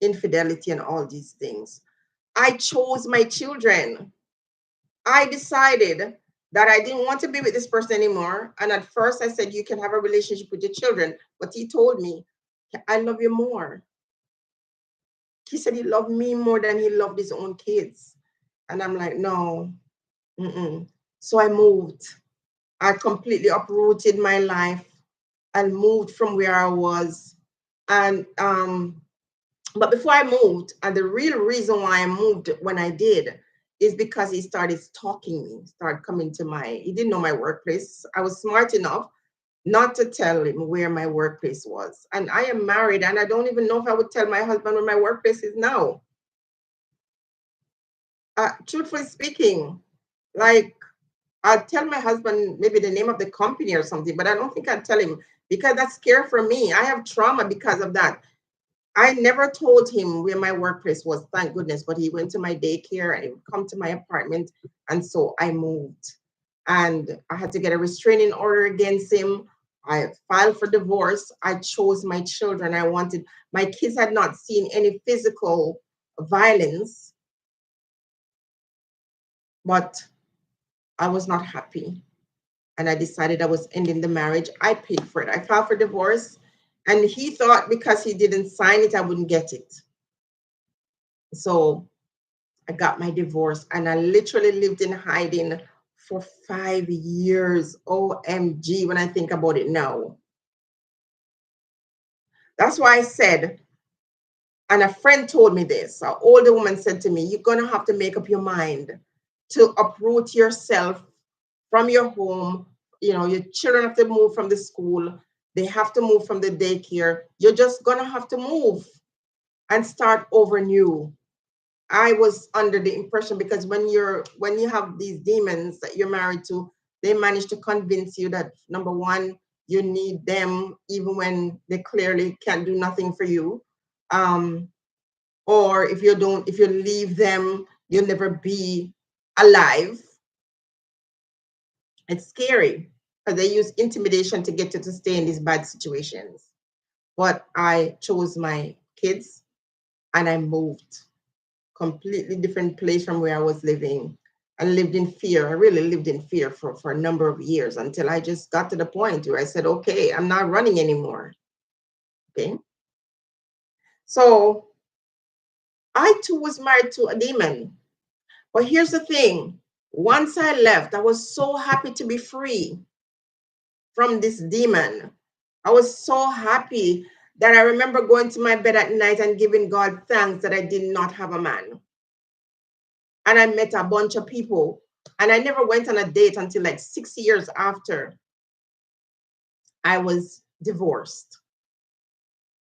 infidelity and all these things. I chose my children. I decided that I didn't want to be with this person anymore. And at first I said, you can have a relationship with your children. But he told me, I love you more. He said he loved me more than he loved his own kids. And I'm like, no. Mm-mm. So I moved. I completely uprooted my life and moved from where I was. And but before I moved, and the real reason why I moved when I did is because he started stalking me, started coming to he didn't know my workplace. I was smart enough not to tell him where my workplace was. And I am married, and I don't even know if I would tell my husband where my workplace is now. Truthfully speaking, like, I'll tell my husband maybe the name of the company or something, but I don't think I'd tell him, because that's scary for me. I have trauma because of that. I never told him where my workplace was, thank goodness, but he went to my daycare and he would come to my apartment. And so I moved, and I had to get a restraining order against him. I filed for divorce. I chose my children. My kids had not seen any physical violence, but I was not happy. And I decided I was ending the marriage. I paid for it. I filed for divorce. And he thought because he didn't sign it, I wouldn't get it. So I got my divorce, and I literally lived in hiding for 5 years. OMG, when I think about it now. That's why I said, and a friend told me this, an older woman said to me, you're going to have to make up your mind to uproot yourself from your home. Your children have to move from the school. They have to move from the daycare. You're just going to have to move and start over new. I was under the impression, because when you have these demons that you're married to, they manage to convince you that, number one, you need them even when they clearly can't do nothing for you. Or if you leave them, you'll never be alive. It's scary, because they use intimidation to get you to stay in these bad situations. But I chose my kids and I moved. Completely different place from where I was living. I lived in fear. I really lived in fear for a number of years, until I just got to the point where I said, okay, I'm not running anymore. Okay. So I too was married to a demon. But here's the thing. Once I left, I was so happy to be free from this demon. I was so happy that I remember going to my bed at night and giving God thanks that I did not have a man. And I met a bunch of people. And I never went on a date until like 6 years after I was divorced.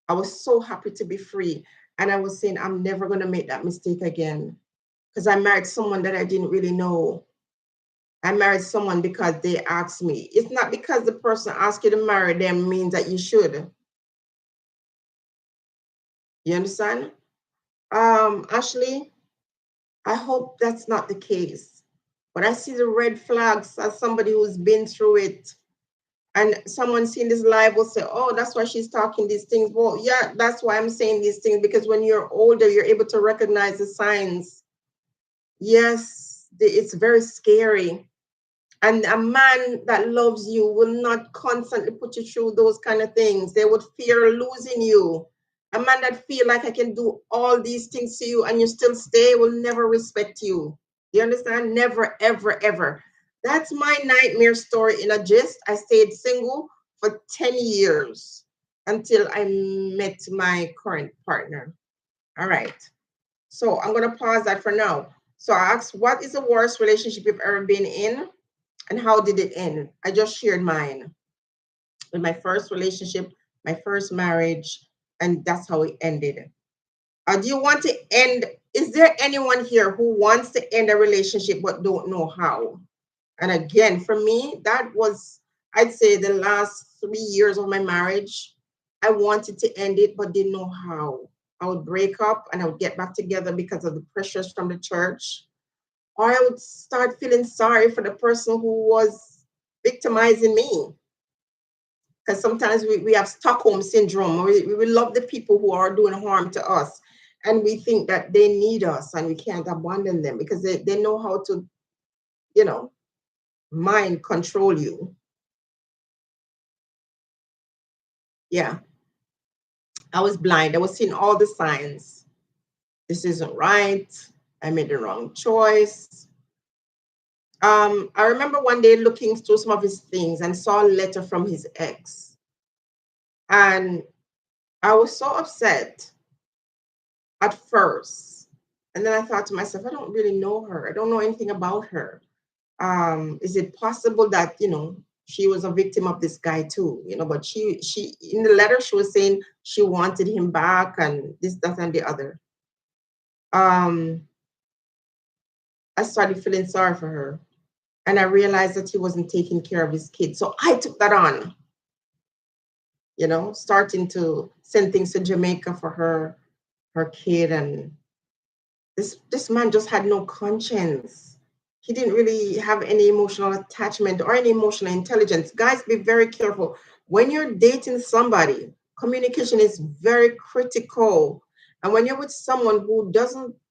I was so happy to be free. And I was saying, I'm never going to make that mistake again. because I married someone that I didn't really know. I married someone because they asked me. It's not because the person asked you to marry them means that you should. You understand? Ashley, I hope that's not the case. But I see the red flags as somebody who's been through it. And someone seeing this live will say, oh, that's why she's talking these things. Well, yeah, that's why I'm saying these things, because when you're older, you're able to recognize the signs. Yes, it's very scary. And a man that loves you will not constantly put you through those kind of things. They would fear losing you. A man that feel like I can do all these things to you and you still stay will never respect you. You understand? Never, ever, ever. That's my nightmare story in a gist. I stayed single for 10 years until I met my current partner. All right. So I'm going to pause that for now. So I asked, what is the worst relationship you've ever been in? And how did it end? I just shared mine with my first relationship, my first marriage, and that's how it ended. Do you want to end? Is there anyone here who wants to end a relationship but don't know how? And again, for me, that was, I'd say, the last 3 years of my marriage. I wanted to end it but didn't know how. I would break up and I would get back together because of the pressures from the church, or I would start feeling sorry for the person who was victimizing me. Because sometimes we have Stockholm syndrome. We love the people who are doing harm to us. And we think that they need us and we can't abandon them because they know how to, you know, mind control you. Yeah, I was blind. I was seeing all the signs. This isn't right. I made the wrong choice. I remember one day looking through some of his things and saw a letter from his ex. And I was so upset at first. And then I thought to myself, I don't really know her. I don't know anything about her. Is it possible that, she was a victim of this guy too? But she in the letter, she was saying she wanted him back and this, that, and the other. Um, I started feeling sorry for her. And I realized that he wasn't taking care of his kids. So I took that on, starting to send things to Jamaica for her kid. And this man just had no conscience. He didn't really have any emotional attachment or any emotional intelligence. Guys, be very careful. When you're dating somebody, communication is very critical. And when you're with someone who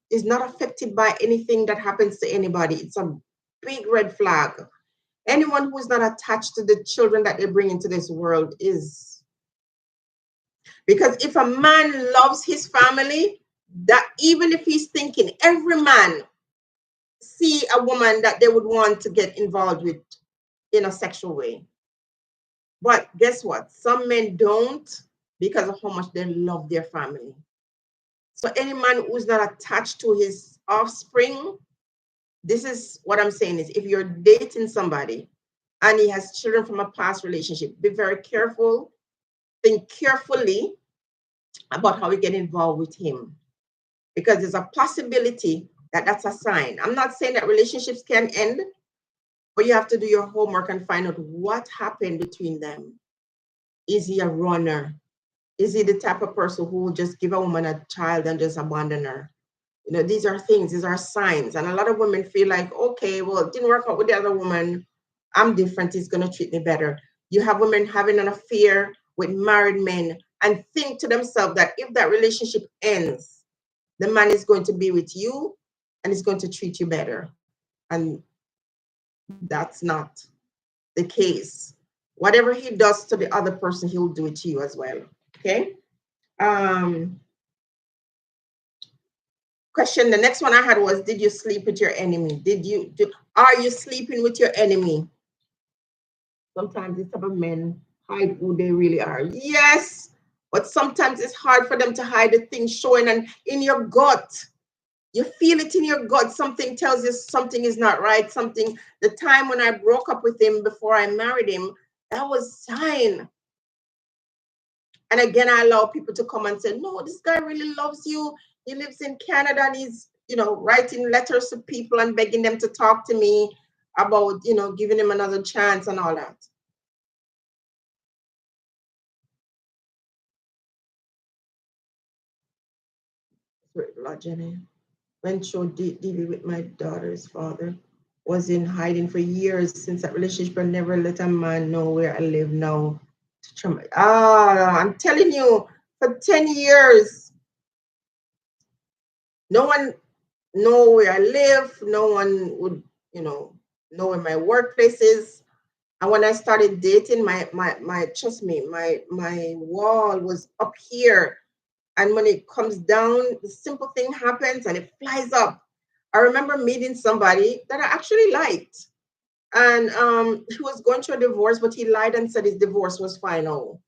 is not affected by anything that happens to anybody, it's a big red flag. Anyone who is not attached to the children that they bring into this world is. Because if a man loves his family, that even if he's thinking, every man see a woman that they would want to get involved with in a sexual way. But guess what? Some men don't, because of how much they love their family. So any man who's not attached to his offspring, this is what I'm saying is, if you're dating somebody and he has children from a past relationship, be very careful. Think carefully about how you get involved with him, because there's a possibility that that's a sign. I'm not saying that relationships can end, but you have to do your homework and find out what happened between them. Is he a runner? Is he the type of person who will just give a woman a child and just abandon her? These are things, these are signs. And a lot of women feel like, okay, well, it didn't work out with the other woman. I'm different. He's going to treat me better. You have women having an affair with married men and think to themselves that if that relationship ends, the man is going to be with you and is going to treat you better. And that's not the case. Whatever he does to the other person, he will do it to you as well. Okay. Question. The next one I had was, did you sleep with your enemy? Are you sleeping with your enemy? Sometimes these type of men hide who they really are. Yes, but sometimes it's hard for them to hide the things showing, and in your gut, you feel it in your gut. Something tells you something is not right. The time when I broke up with him before I married him, that was sign. And again, I allow people to come and say, no, this guy really loves you. He lives in Canada and he's, writing letters to people and begging them to talk to me about, giving him another chance and all that. Jenny. Went through dealing with my daughter's father. Was in hiding for years since that relationship. I never let a man know where I live now. I'm telling you, for 10 years, no one know where I live. No one would, know where my workplace is. And when I started dating, my trust me, my wall was up here. And when it comes down, the simple thing happens and it flies up. I remember meeting somebody that I actually liked. And he was going through a divorce, but he lied and said his divorce was final.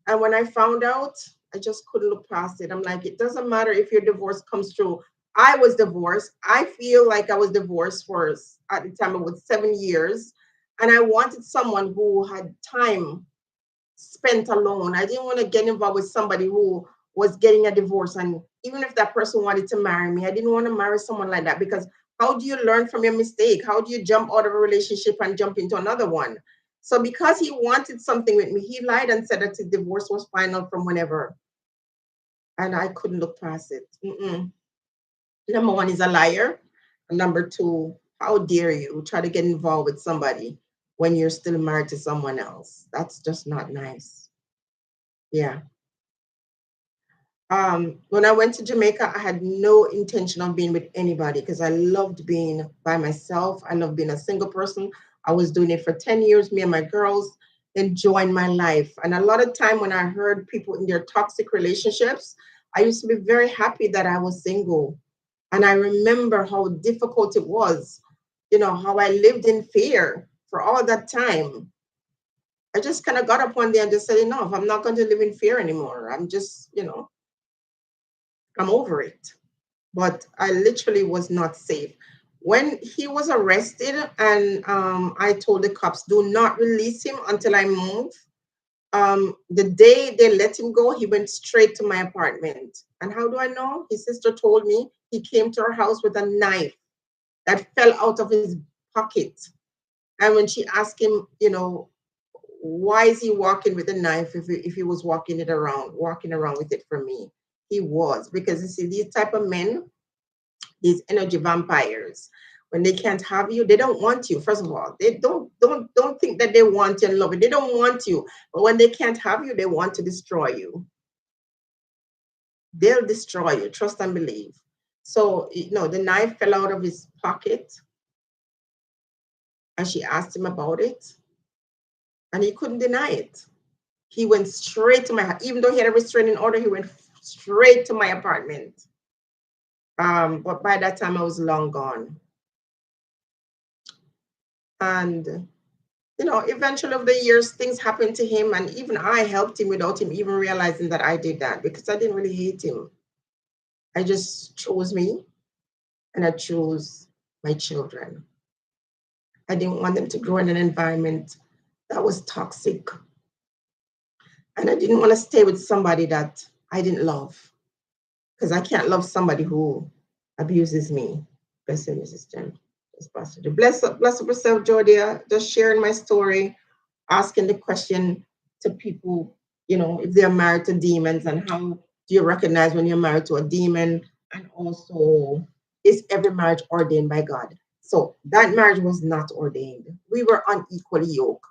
And when I found out, I just couldn't look past it. I'm like, it doesn't matter if your divorce comes through. I was divorced. I feel like I was divorced for, at the time, it was 7 years. And I wanted someone who had time spent alone. I didn't want to get involved with somebody who was getting a divorce. And even if that person wanted to marry me, I didn't want to marry someone like that, because how do you learn from your mistake? How do you jump out of a relationship and jump into another one? So because he wanted something with me, he lied and said that his divorce was final from whenever. And I couldn't look past it. Mm-mm. Number one, is a liar. And number two, how dare you try to get involved with somebody when you're still married to someone else? That's just not nice. Yeah. When I went to Jamaica, I had no intention of being with anybody because I loved being by myself. I love being a single person. I was doing it for 10 years, me and my girls, enjoying my life. And a lot of time when I heard people in their toxic relationships, I used to be very happy that I was single. And I remember how difficult it was, how I lived in fear for all that time. I just kind of got up one day and just said, enough, I'm not going to live in fear anymore. I'm just, I'm over it. But I literally was not safe. When he was arrested, and I told the cops, do not release him until I move. The day they let him go, he went straight to my apartment. And how do I know? His sister told me he came to her house with a knife that fell out of his pocket. And when she asked him, why is he walking with a knife if he was walking around with it for me? He was, because you see, these type of men, these energy vampires, when they can't have you, they don't want you. First of all, they don't think that they want you and love you. They don't want you. But when they can't have you, they want to destroy you. They'll destroy you. Trust and believe. So, the knife fell out of his pocket, and she asked him about it, and he couldn't deny it. He went straight to my, even though he had a restraining order, he went straight to my apartment. But by that time, I was long gone. And eventually over the years, things happened to him, and even I helped him without him even realizing that I did that, because I didn't really hate him. I just chose me, and I chose my children. I didn't want them to grow in an environment that was toxic. And I didn't want to stay with somebody that I didn't love, because I can't love somebody who abuses me. Bless you, Mrs. Jen. Bless up yourself, Jordia. Just sharing my story, asking the question to people, if they're married to demons, and how do you recognize when you're married to a demon? And also, is every marriage ordained by God? So that marriage was not ordained. We were unequally yoked.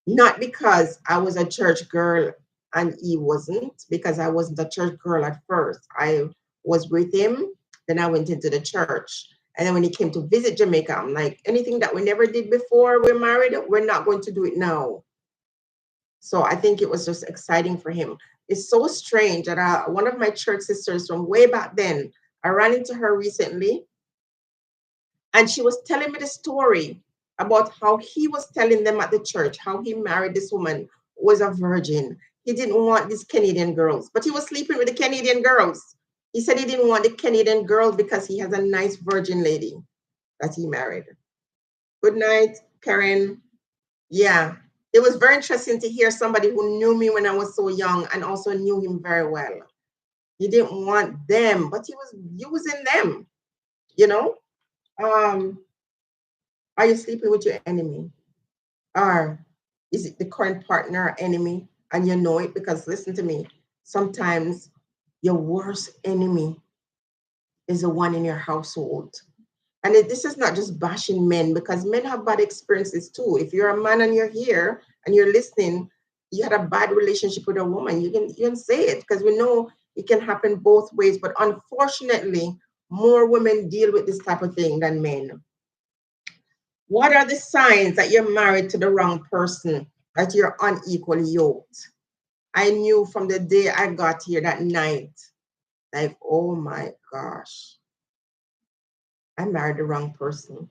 Not because I was a church girl and he wasn't, because I wasn't a church girl at first. I was with him, then I went into the church. And then when he came to visit Jamaica, I'm like, anything that we never did before we're married, we're not going to do it now. So I think it was just exciting for him. It's so strange that one of my church sisters from way back then, I ran into her recently, and she was telling me the story about how he was telling them at the church how he married this woman who was a virgin. He didn't want these Canadian girls, but he was sleeping with the Canadian girls. He said he didn't want the Canadian girls because he has a nice virgin lady that he married. Good night, Karen. Yeah, it was very interesting to hear somebody who knew me when I was so young and also knew him very well. He didn't want them, but he was using them. You know, um, are you sleeping with your enemy? Or is it the current partner or enemy? And you know it because listen to me, sometimes your worst enemy is the one in your household. And this is not just bashing men because men have bad experiences too. If you're a man and you're here and you're listening, you had a bad relationship with a woman, you can say it because we know it can happen both ways. But unfortunately, more women deal with this type of thing than men. What are the signs that you're married to the wrong person, that you're unequally yoked? I knew from the day I got here that night, like, oh my gosh, I married the wrong person.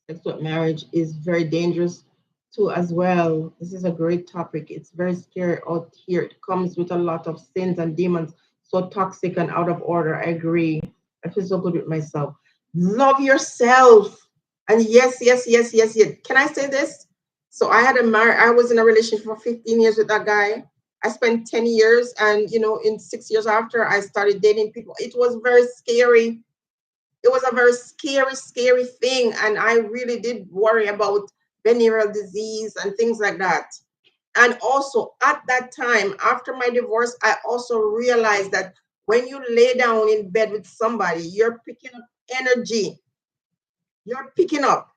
That's what marriage is very dangerous too as well. This is a great topic. It's very scary out here. It comes with a lot of sins and demons, so toxic and out of order. I agree. I feel so good with myself. Love yourself. And yes, yes, yes, yes, yes. Can I say this? So I was in a relationship for 15 years with that guy. I spent 10 years and in 6 years after I started dating people. It was very scary. It was a very scary, scary thing. And I really did worry about venereal disease and things like that. And also at that time, after my divorce, I also realized that when you lay down in bed with somebody, you're picking up energy. You're picking up.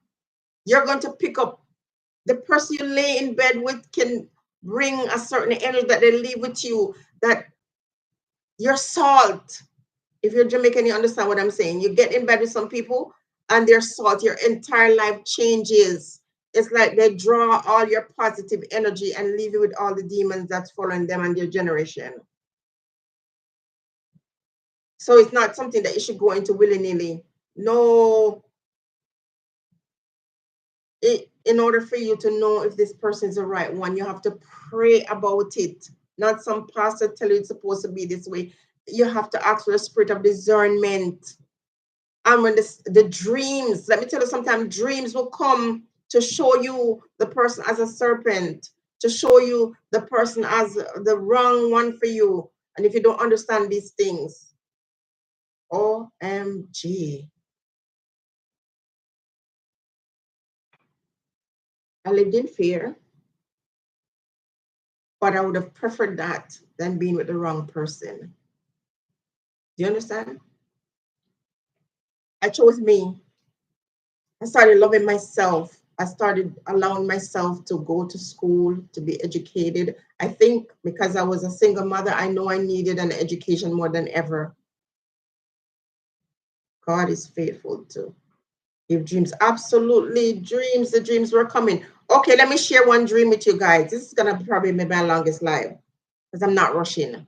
You're going to pick up the person you lay in bed with can bring a certain energy that they leave with you, that you're salt. If you're Jamaican, you understand what I'm saying. You get in bed with some people and they're salt, your entire life changes. It's like they draw all your positive energy and leave you with all the demons that's following them and their generation. So it's not something that you should go into willy-nilly. No, in order for you to know if this person is the right one, you have to pray about it. Not some pastor tell you it's supposed to be this way. You have to ask for a spirit of discernment. And when the dreams, let me tell you, sometimes dreams will come to show you the person as a serpent, to show you the person as the wrong one for you. And if you don't understand these things, OMG. I lived in fear, but I would have preferred that than being with the wrong person. Do you understand? I chose me. I started loving myself. I started allowing myself to go to school, to be educated. I think because I was a single mother, I know I needed an education more than ever. God is faithful to give dreams. Absolutely, dreams. The dreams were coming. Okay, let me share one dream with you guys. This is going to probably be my longest live because I'm not rushing.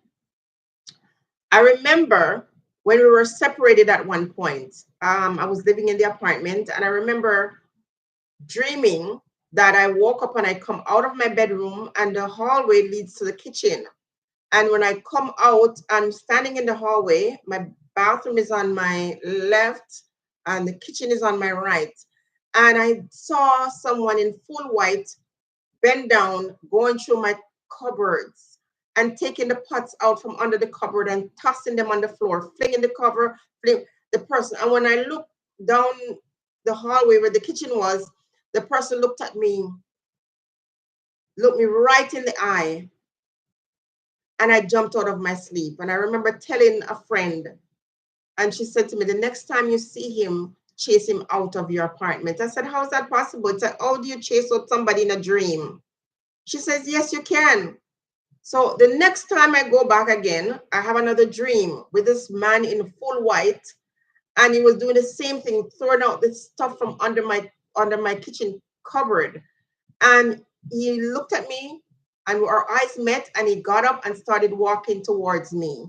I remember when we were separated at one point. I was living in the apartment, and I remember dreaming that I woke up and I come out of my bedroom and the hallway leads to the kitchen. And when I come out, I'm standing in the hallway. My bathroom is on my left and the kitchen is on my right. And I saw someone in full white bend down, going through my cupboards and taking the pots out from under the cupboard and tossing them on the floor, flinging the cover, fling the person. And when I looked down the hallway where the kitchen was, the person looked at me, looked me right in the eye, and I jumped out of my sleep. And I remember telling a friend, and she said to me, the next time you see him, chase him out of your apartment. I said, how is that possible? It's like, how do you chase out somebody in a dream? She says, yes, you can. So the next time I go back again, I have another dream with this man in full white, and he was doing the same thing, throwing out this stuff from under my kitchen cupboard. And he looked at me, and our eyes met, and he got up and started walking towards me.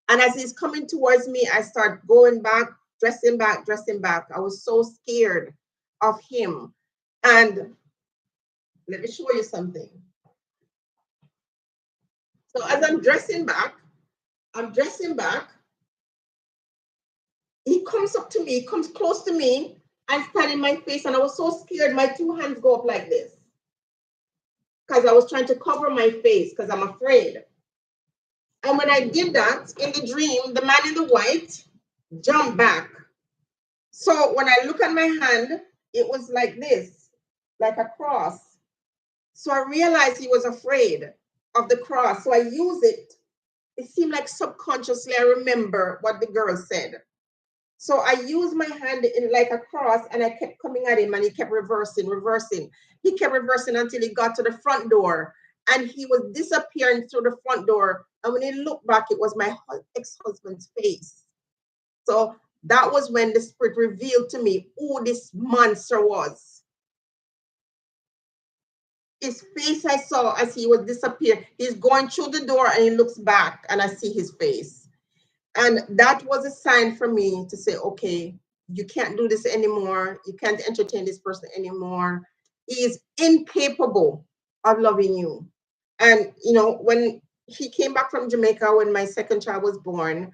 And as he's coming towards me, I start going back, dressing back, dressing back. I was so scared of him. And let me show you something. So as I'm dressing back, he comes up to me, comes close to me, and stand in my face. And I was so scared, my two hands go up like this because I was trying to cover my face because I'm afraid. And when I did that in the dream, the man in the white jump back. So when I look at my hand, it was like this, like a cross. So I realized he was afraid of the cross. So I use it. It seemed like subconsciously I remember what the girl said. So I used my hand in like a cross and I kept coming at him and he kept reversing, reversing. He kept reversing until he got to the front door and he was disappearing through the front door. And when he looked back, it was my ex-husband's face. So that was when the spirit revealed to me who this monster was. His face I saw as he was disappearing. He's going through the door and he looks back and I see his face. And that was a sign for me to say, okay, you can't do this anymore. You can't entertain this person anymore. He is incapable of loving you. And, you know, when he came back from Jamaica when my second child was born,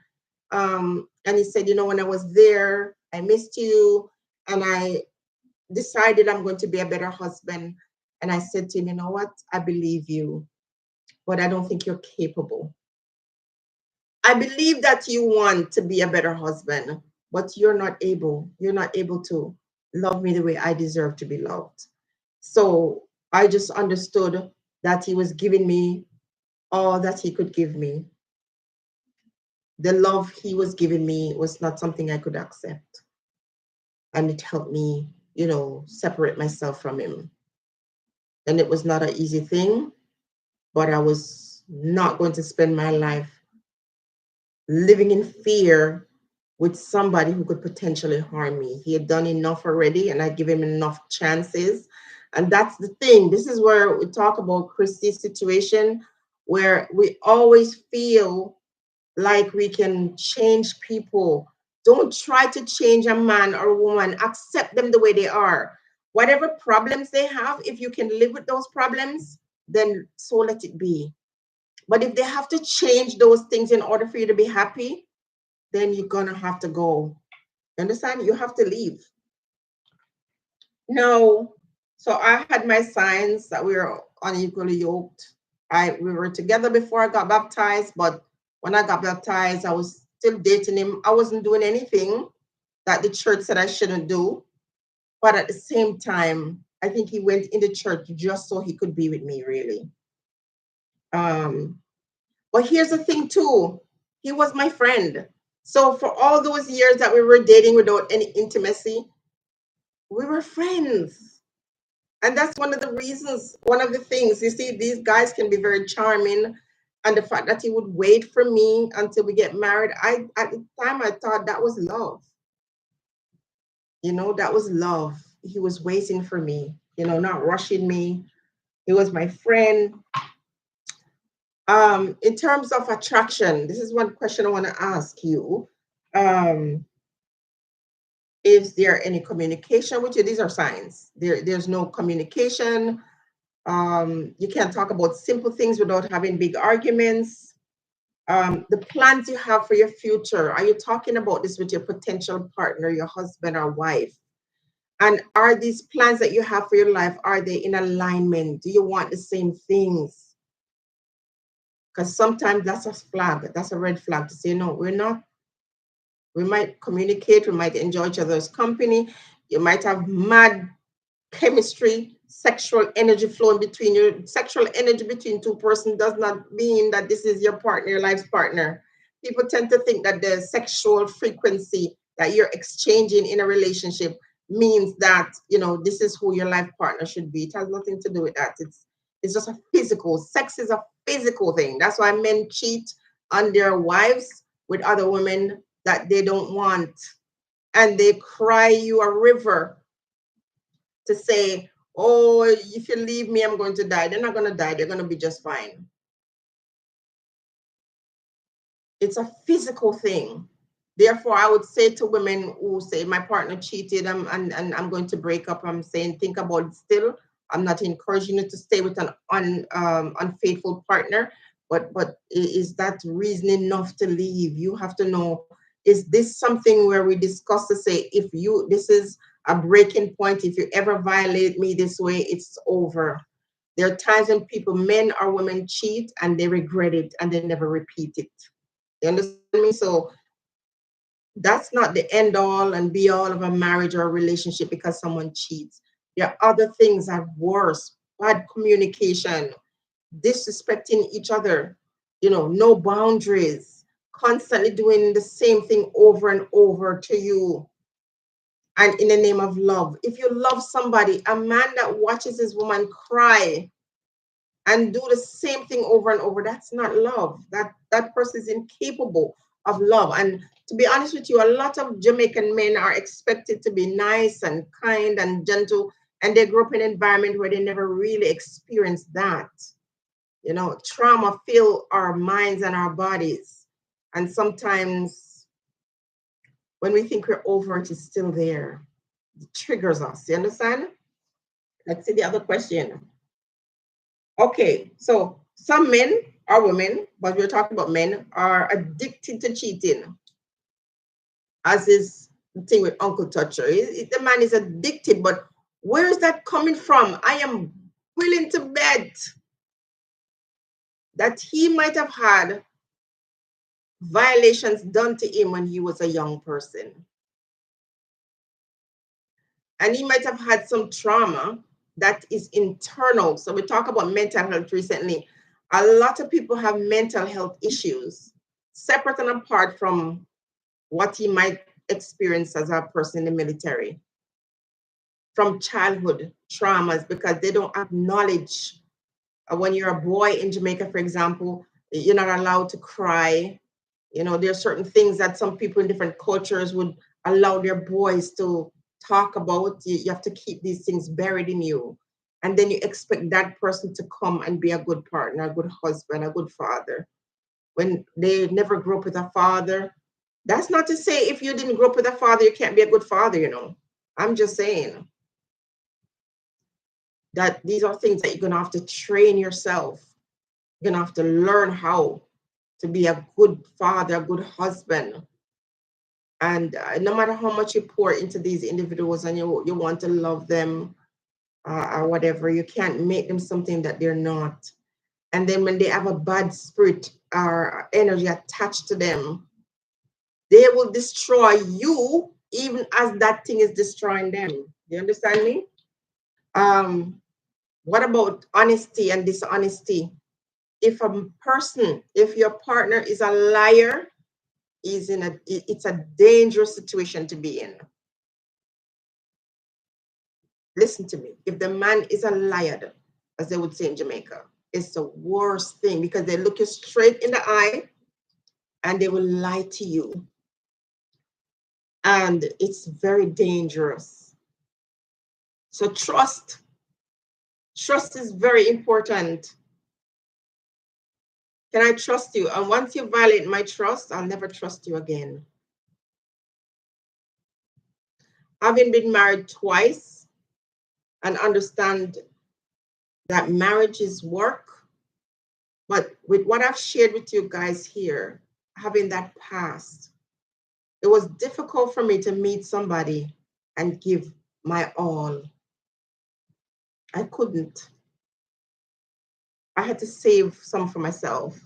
and he said, you know, when I was there, I missed you. And I decided I'm going to be a better husband. And I said to him, you know what? I believe you, but I don't think you're capable. I believe that you want to be a better husband, but you're not able. You're not able to love me the way I deserve to be loved. So I just understood that he was giving me all that he could give me. The love he was giving me was not something I could accept. And it helped me, you know, separate myself from him. And it was not an easy thing, but I was not going to spend my life living in fear with somebody who could potentially harm me. He had done enough already, and I give him enough chances. And that's the thing. This is where we talk about Christy's situation, where we always feel like we can change people. Don't try to change a man or a woman. Accept them the way they are. Whatever problems they have, if you can live with those problems, then so let it be. But if they have to change those things in order for you to be happy, then you're gonna have to go. Understand? You have to leave. No. So I had my signs that we were unequally yoked. We were together before I got baptized, but when I got baptized, I was still dating him. I wasn't doing anything that the church said I shouldn't do. But at the same time, I think he went into church just so he could be with me, really. Um, but here's the thing, too. He was my friend. So for all those years that we were dating without any intimacy, we were friends. And that's one of the reasons, one of the things, you see, these guys can be very charming. And the fact that he would wait for me until we get married, I at the time I thought that was love. You know, that was love. He was waiting for me, you know, not rushing me. He was my friend. In terms of attraction, this is one question I want to ask you. Um, is there any communication with you? These are signs. There's no communication. You can't talk about simple things without having big arguments. The plans you have for your future, are you talking about this with your potential partner, your husband or wife? And are these plans that you have for your life, are they in alignment? Do you want the same things? Because sometimes that's a flag, that's a red flag to say, no, we're not. We might communicate, we might enjoy each other's company. You might have mad chemistry, sexual energy flowing between you. Sexual energy between two persons does not mean that this is your partner, your life's partner. People tend to think that the sexual frequency that you're exchanging in a relationship means that, you know, this is who your life partner should be. It has nothing to do with that. It's just a physical. Sex is a physical thing. That's why men cheat on their wives with other women that they don't want, and they cry you a river to say, oh, if you leave me, I'm going to die. They're not going to die. They're going to be just fine. It's a physical thing. Therefore, I would say to women who say, my partner cheated and I'm going to break up, I'm saying, think about it still. I'm not encouraging you to stay with an unfaithful partner, but is that reason enough to leave? You have to know, is this something where we discuss to say, if you, this is a breaking point, if you ever violate me this way, it's over. There are times when people, men or women, cheat and they regret it and they never repeat it. You understand me? So That's not the end all and be all of a marriage or a relationship because someone cheats. There are other things that are worse: bad communication, disrespecting each other, no boundaries, constantly doing the same thing over and over to you, and in the name of love. If you love somebody, a man that watches his woman cry and do the same thing over and over, that's not love. That person is incapable of love. And to be honest with you, a lot of Jamaican men are expected to be nice and kind and gentle, and they grew up in an environment where they never really experienced that. Trauma fill our minds and our bodies, and sometimes when we think we're over it, it's still there. It triggers us. You understand? Let's see the other question. Okay, so some men or women, but we're talking about men, are addicted to cheating, as is the thing with Uncle Toucher. The man is addicted, but where is that coming from? I am willing to bet that he might have had violations done to him when he was a young person. And he might have had some trauma that is internal. So we talk about mental health recently. A lot of people have mental health issues separate and apart from what he might experience as a person in the military, from childhood traumas, because they don't acknowledge. When you're a boy in Jamaica, for example, you're not allowed to cry. There are certain things that some people in different cultures would allow their boys to talk about. You have to keep these things buried in you. And then you expect that person to come and be a good partner, a good husband, a good father, when they never grew up with a father. That's not to say if you didn't grow up with a father, you can't be a good father. I'm just saying that these are things that you're going to have to train yourself. You're going to have to learn how to be a good father, a good husband. And no matter how much you pour into these individuals and you want to love them or whatever, you can't make them something that they're not. And then when they have a bad spirit or energy attached to them, they will destroy you even as that thing is destroying them. Do you understand me? What about honesty and dishonesty? If your partner is a liar, it's a dangerous situation to be in. Listen to me. If the man is a liar, as they would say in Jamaica, it's the worst thing, because they look you straight in the eye and they will lie to you. And it's very dangerous. So trust is very important. Can I trust you? And once you violate my trust, I'll never trust you again. Having been married twice and understand that marriage is work, but with what I've shared with you guys here, having that past, it was difficult for me to meet somebody and give my all. I couldn't. I had to save some for myself.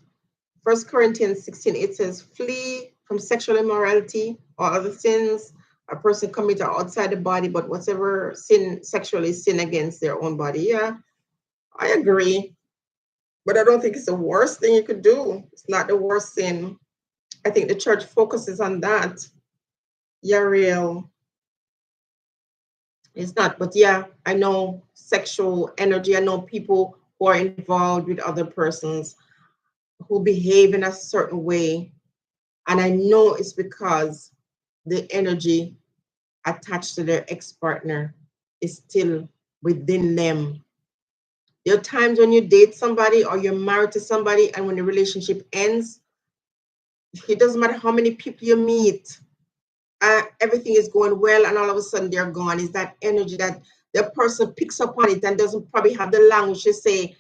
1 Corinthians 16, it says, flee from sexual immorality or other sins a person commit outside the body, but whatever sin sexually sin against their own body. Yeah, I agree. But I don't think it's the worst thing you could do. It's not the worst sin. I think the church focuses on that. Yeah, real. It's not, but yeah, I know sexual energy. I know people who are involved with other persons who behave in a certain way. And I know it's because the energy attached to their ex-partner is still within them. There are times when you date somebody or you're married to somebody, and when the relationship ends, it doesn't matter how many people you meet, everything is going well, and all of a sudden they're gone. Is that energy that the person picks up on it and doesn't probably have the language to say,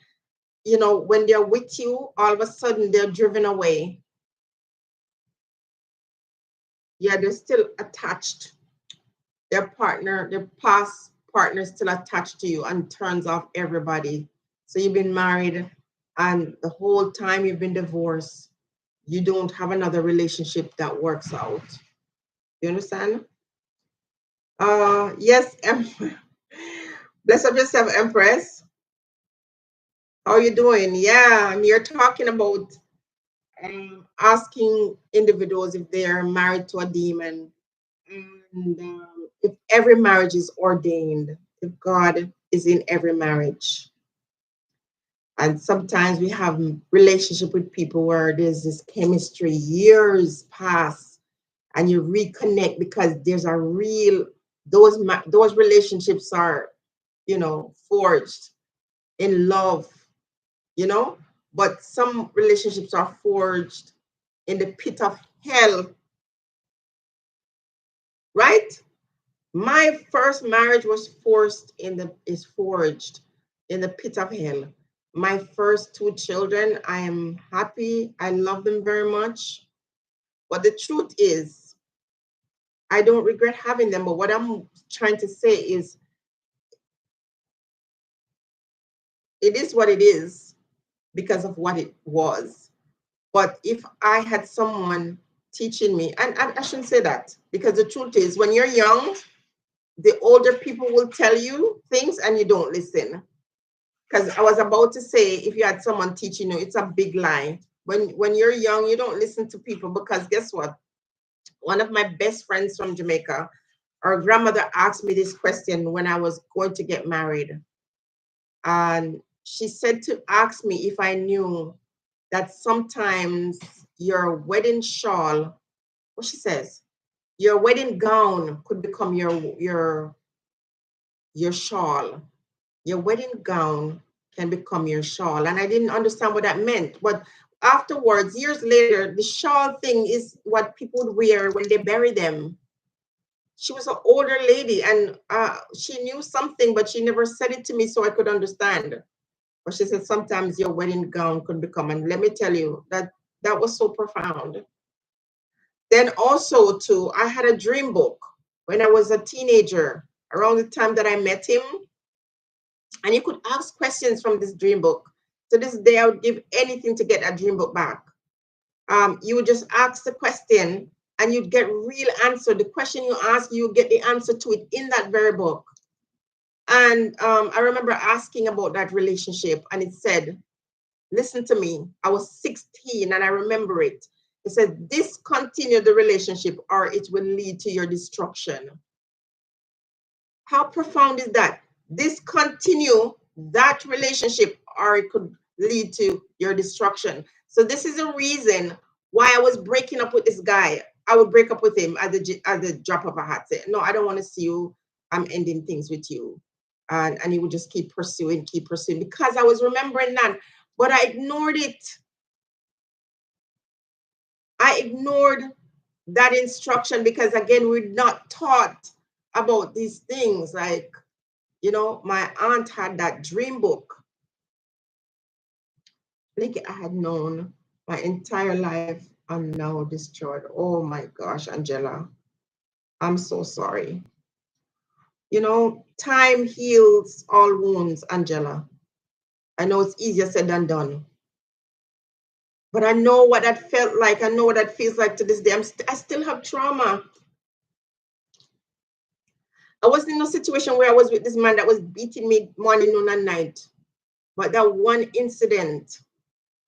when they're with you, all of a sudden they're driven away. Yeah, they're still attached. Their past partner is still attached to you and turns off everybody. So you've been married, and the whole time you've been divorced, you don't have another relationship that works out. You understand? Yes, bless up yourself, Empress. How you doing? Yeah, and you're talking about asking individuals if they're married to a demon, and if every marriage is ordained, if God is in every marriage. And sometimes we have relationship with people where there's this chemistry, years pass, and you reconnect because there's a real those relationships are, forged in love, you know, but some relationships are forged in the pit of hell, right? My first marriage was forged in the pit of hell. My first two children, I am happy. I love them very much. But the truth is, I don't regret having them. But what I'm trying to say is, it is what it is because of what it was. But if I had someone teaching me, and I shouldn't say that, because the truth is, when you're young, the older people will tell you things and you don't listen. Because I was about to say, if you had someone teaching you, it's a big lie. When you're young, you don't listen to people, because guess what? One of my best friends from Jamaica, our grandmother asked me this question when I was going to get married. And she said to ask me if I knew that sometimes your wedding shawl, what she says, your wedding gown could become your shawl. Your wedding gown can become your shawl. And I didn't understand what that meant. But afterwards, years later, the shawl thing is what people would wear when they bury them. She was an older lady, and she knew something, but she never said it to me so I could understand. But she said sometimes your wedding gown could become, and let me tell you that was so profound. Then also too, I had a dream book when I was a teenager, around the time that I met him, and you could ask questions from this dream book. To this day, I would give anything to get a dream book back. You would just ask the question, and you'd get real answer. The question you ask, you get the answer to it in that very book. And I remember asking about that relationship, and it said, listen to me. I was 16 and I remember it. It said, discontinue the relationship or it will lead to your destruction. How profound is that? Discontinue that relationship or it could lead to your destruction. So this is a reason why I was breaking up with this guy. I would break up with him at the drop of a hat. Say, no, I don't want to see you. I'm ending things with you. And he would just keep pursuing, because I was remembering that. But I ignored it. I ignored that instruction because, again, we're not taught about these things. Like, my aunt had that dream book. I think I had known my entire life. I'm now destroyed. Oh my gosh, Angela. I'm so sorry. Time heals all wounds, Angela. I know it's easier said than done. But I know what that felt like. I know what that feels like to this day. I still have trauma. I was in a situation where I was with this man that was beating me morning, noon, and night. But that one incident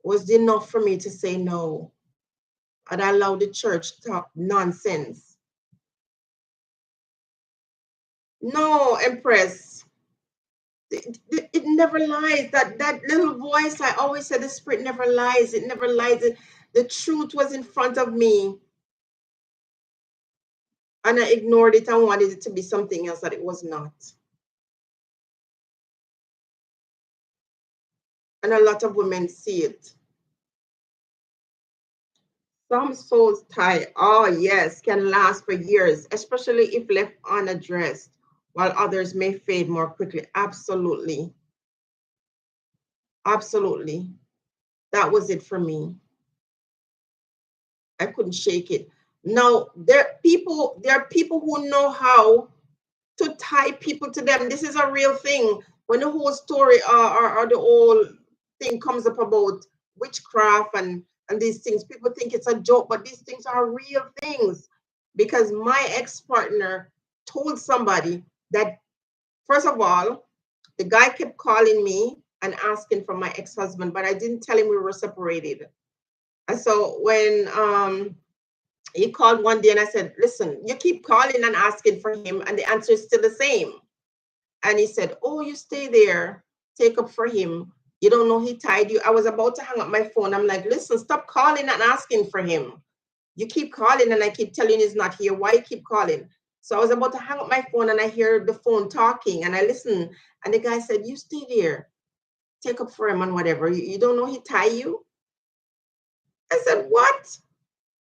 was enough for me to say no. And I allowed the church to talk nonsense. No, Empress. It never lies. That little voice, I always said the spirit never lies. It never lies. The truth was in front of me. And I ignored it and wanted it to be something else that it was not. And a lot of women see it. Some souls tie, oh yes, can last for years, especially if left unaddressed, while others may fade more quickly. Absolutely. Absolutely. That was it for me. I couldn't shake it. Now, there are people who know how to tie people to them. This is a real thing. When the whole story or the whole thing comes up about witchcraft and these things, people think it's a joke, but these things are real things. because my ex-partner told somebody that, first of all, the guy kept calling me and asking for my ex-husband, but I didn't tell him we were separated. And so when he called one day and I said, listen, you keep calling and asking for him, and the answer is still the same. And he said, oh, you stay there, take up for him. You don't know he tied you. I was about to hang up my phone. I'm like, listen, stop calling and asking for him. You keep calling and I keep telling you he's not here. Why you keep calling? So I was about to hang up my phone and I hear the phone talking and I listen. And the guy said, you stay there, take up for him and whatever. You don't know he tie you? I said, what?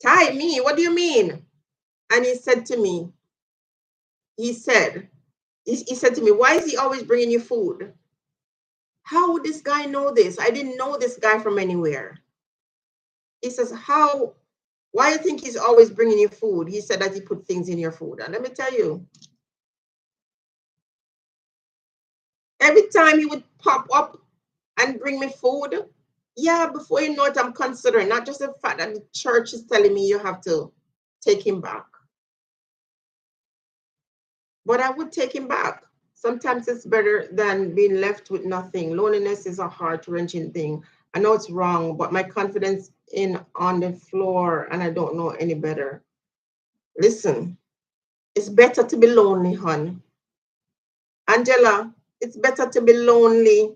Tie me? What do you mean? And he said to me, he said, he said to me, why is he always bringing you food? How would this guy know this? I didn't know this guy from anywhere. He says, why do you think he's always bringing you food? He said that he put things in your food. And let me tell you, every time he would pop up and bring me food, yeah, before you know it, I'm considering not just the fact that the church is telling me you have to take him back, but I would take him back. Sometimes it's better than being left with nothing. Loneliness is a heart-wrenching thing. I know it's wrong, but my confidence in on the floor, and I don't know any better. Listen, it's better to be lonely, hon. Angela, it's better to be lonely.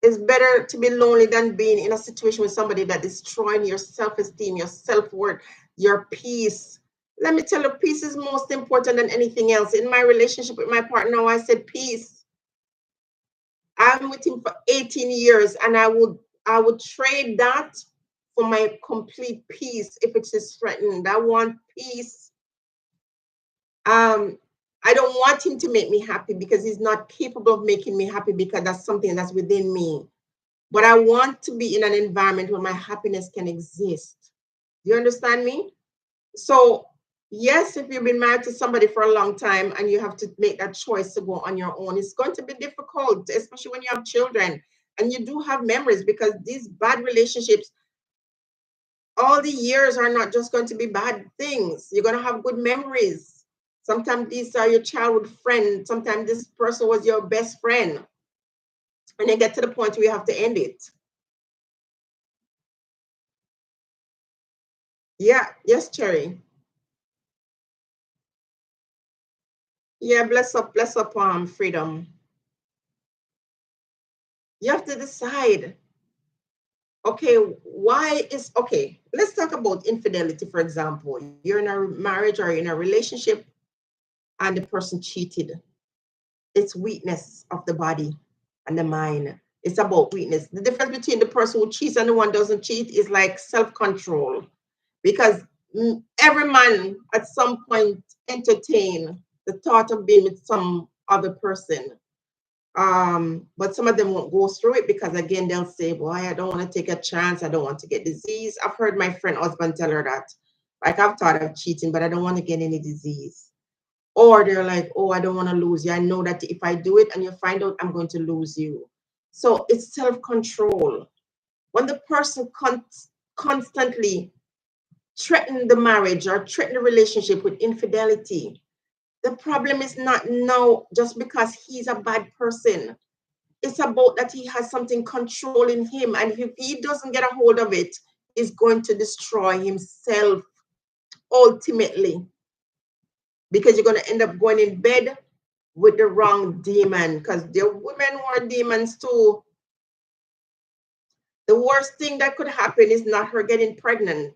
It's better to be lonely than being in a situation with somebody that destroying your self-esteem, your self-worth, your peace. Let me tell you, peace is most important than anything else. In my relationship with my partner, I said peace. I'm with him for 18 years, and I would trade that for my complete peace if it is threatened. I want peace. Um, I don't want him to make me happy because he's not capable of making me happy because that's something that's within me. But I want to be in an environment where my happiness can exist. Do you understand me? So, yes, if you've been married to somebody for a long time and you have to make that choice to go on your own, it's going to be difficult, especially when you have children and you do have memories, because these bad relationships, all the years are not just going to be bad things. You're going to have good memories. Sometimes these are your childhood friends. Sometimes this person was your best friend. And you get to the point where you have to end it. Yeah, yes, Cherry. Yeah, bless up, freedom. You have to decide, okay, okay, let's talk about infidelity, for example. You're in a marriage or in a relationship and the person cheated. It's weakness of the body and the mind. It's about weakness. The difference between the person who cheats and the one doesn't cheat is like self-control. Because every man at some point entertain the thought of being with some other person. But some of them won't go through it because again they'll say, boy, I don't want to take a chance, I don't want to get disease. I've heard my friend husband tell her that. Like, I've thought of cheating, but I don't want to get any disease. Or they're like, oh, I don't want to lose you. I know that if I do it and you find out, I'm going to lose you. So it's self-control. When the person constantly threaten the marriage or threaten the relationship with infidelity, the problem is not now just because he's a bad person. It's about that he has something controlling him. And if he doesn't get a hold of it, he's going to destroy himself ultimately. Because you're going to end up going in bed with the wrong demon. Because there are women who are demons too. The worst thing that could happen is not her getting pregnant,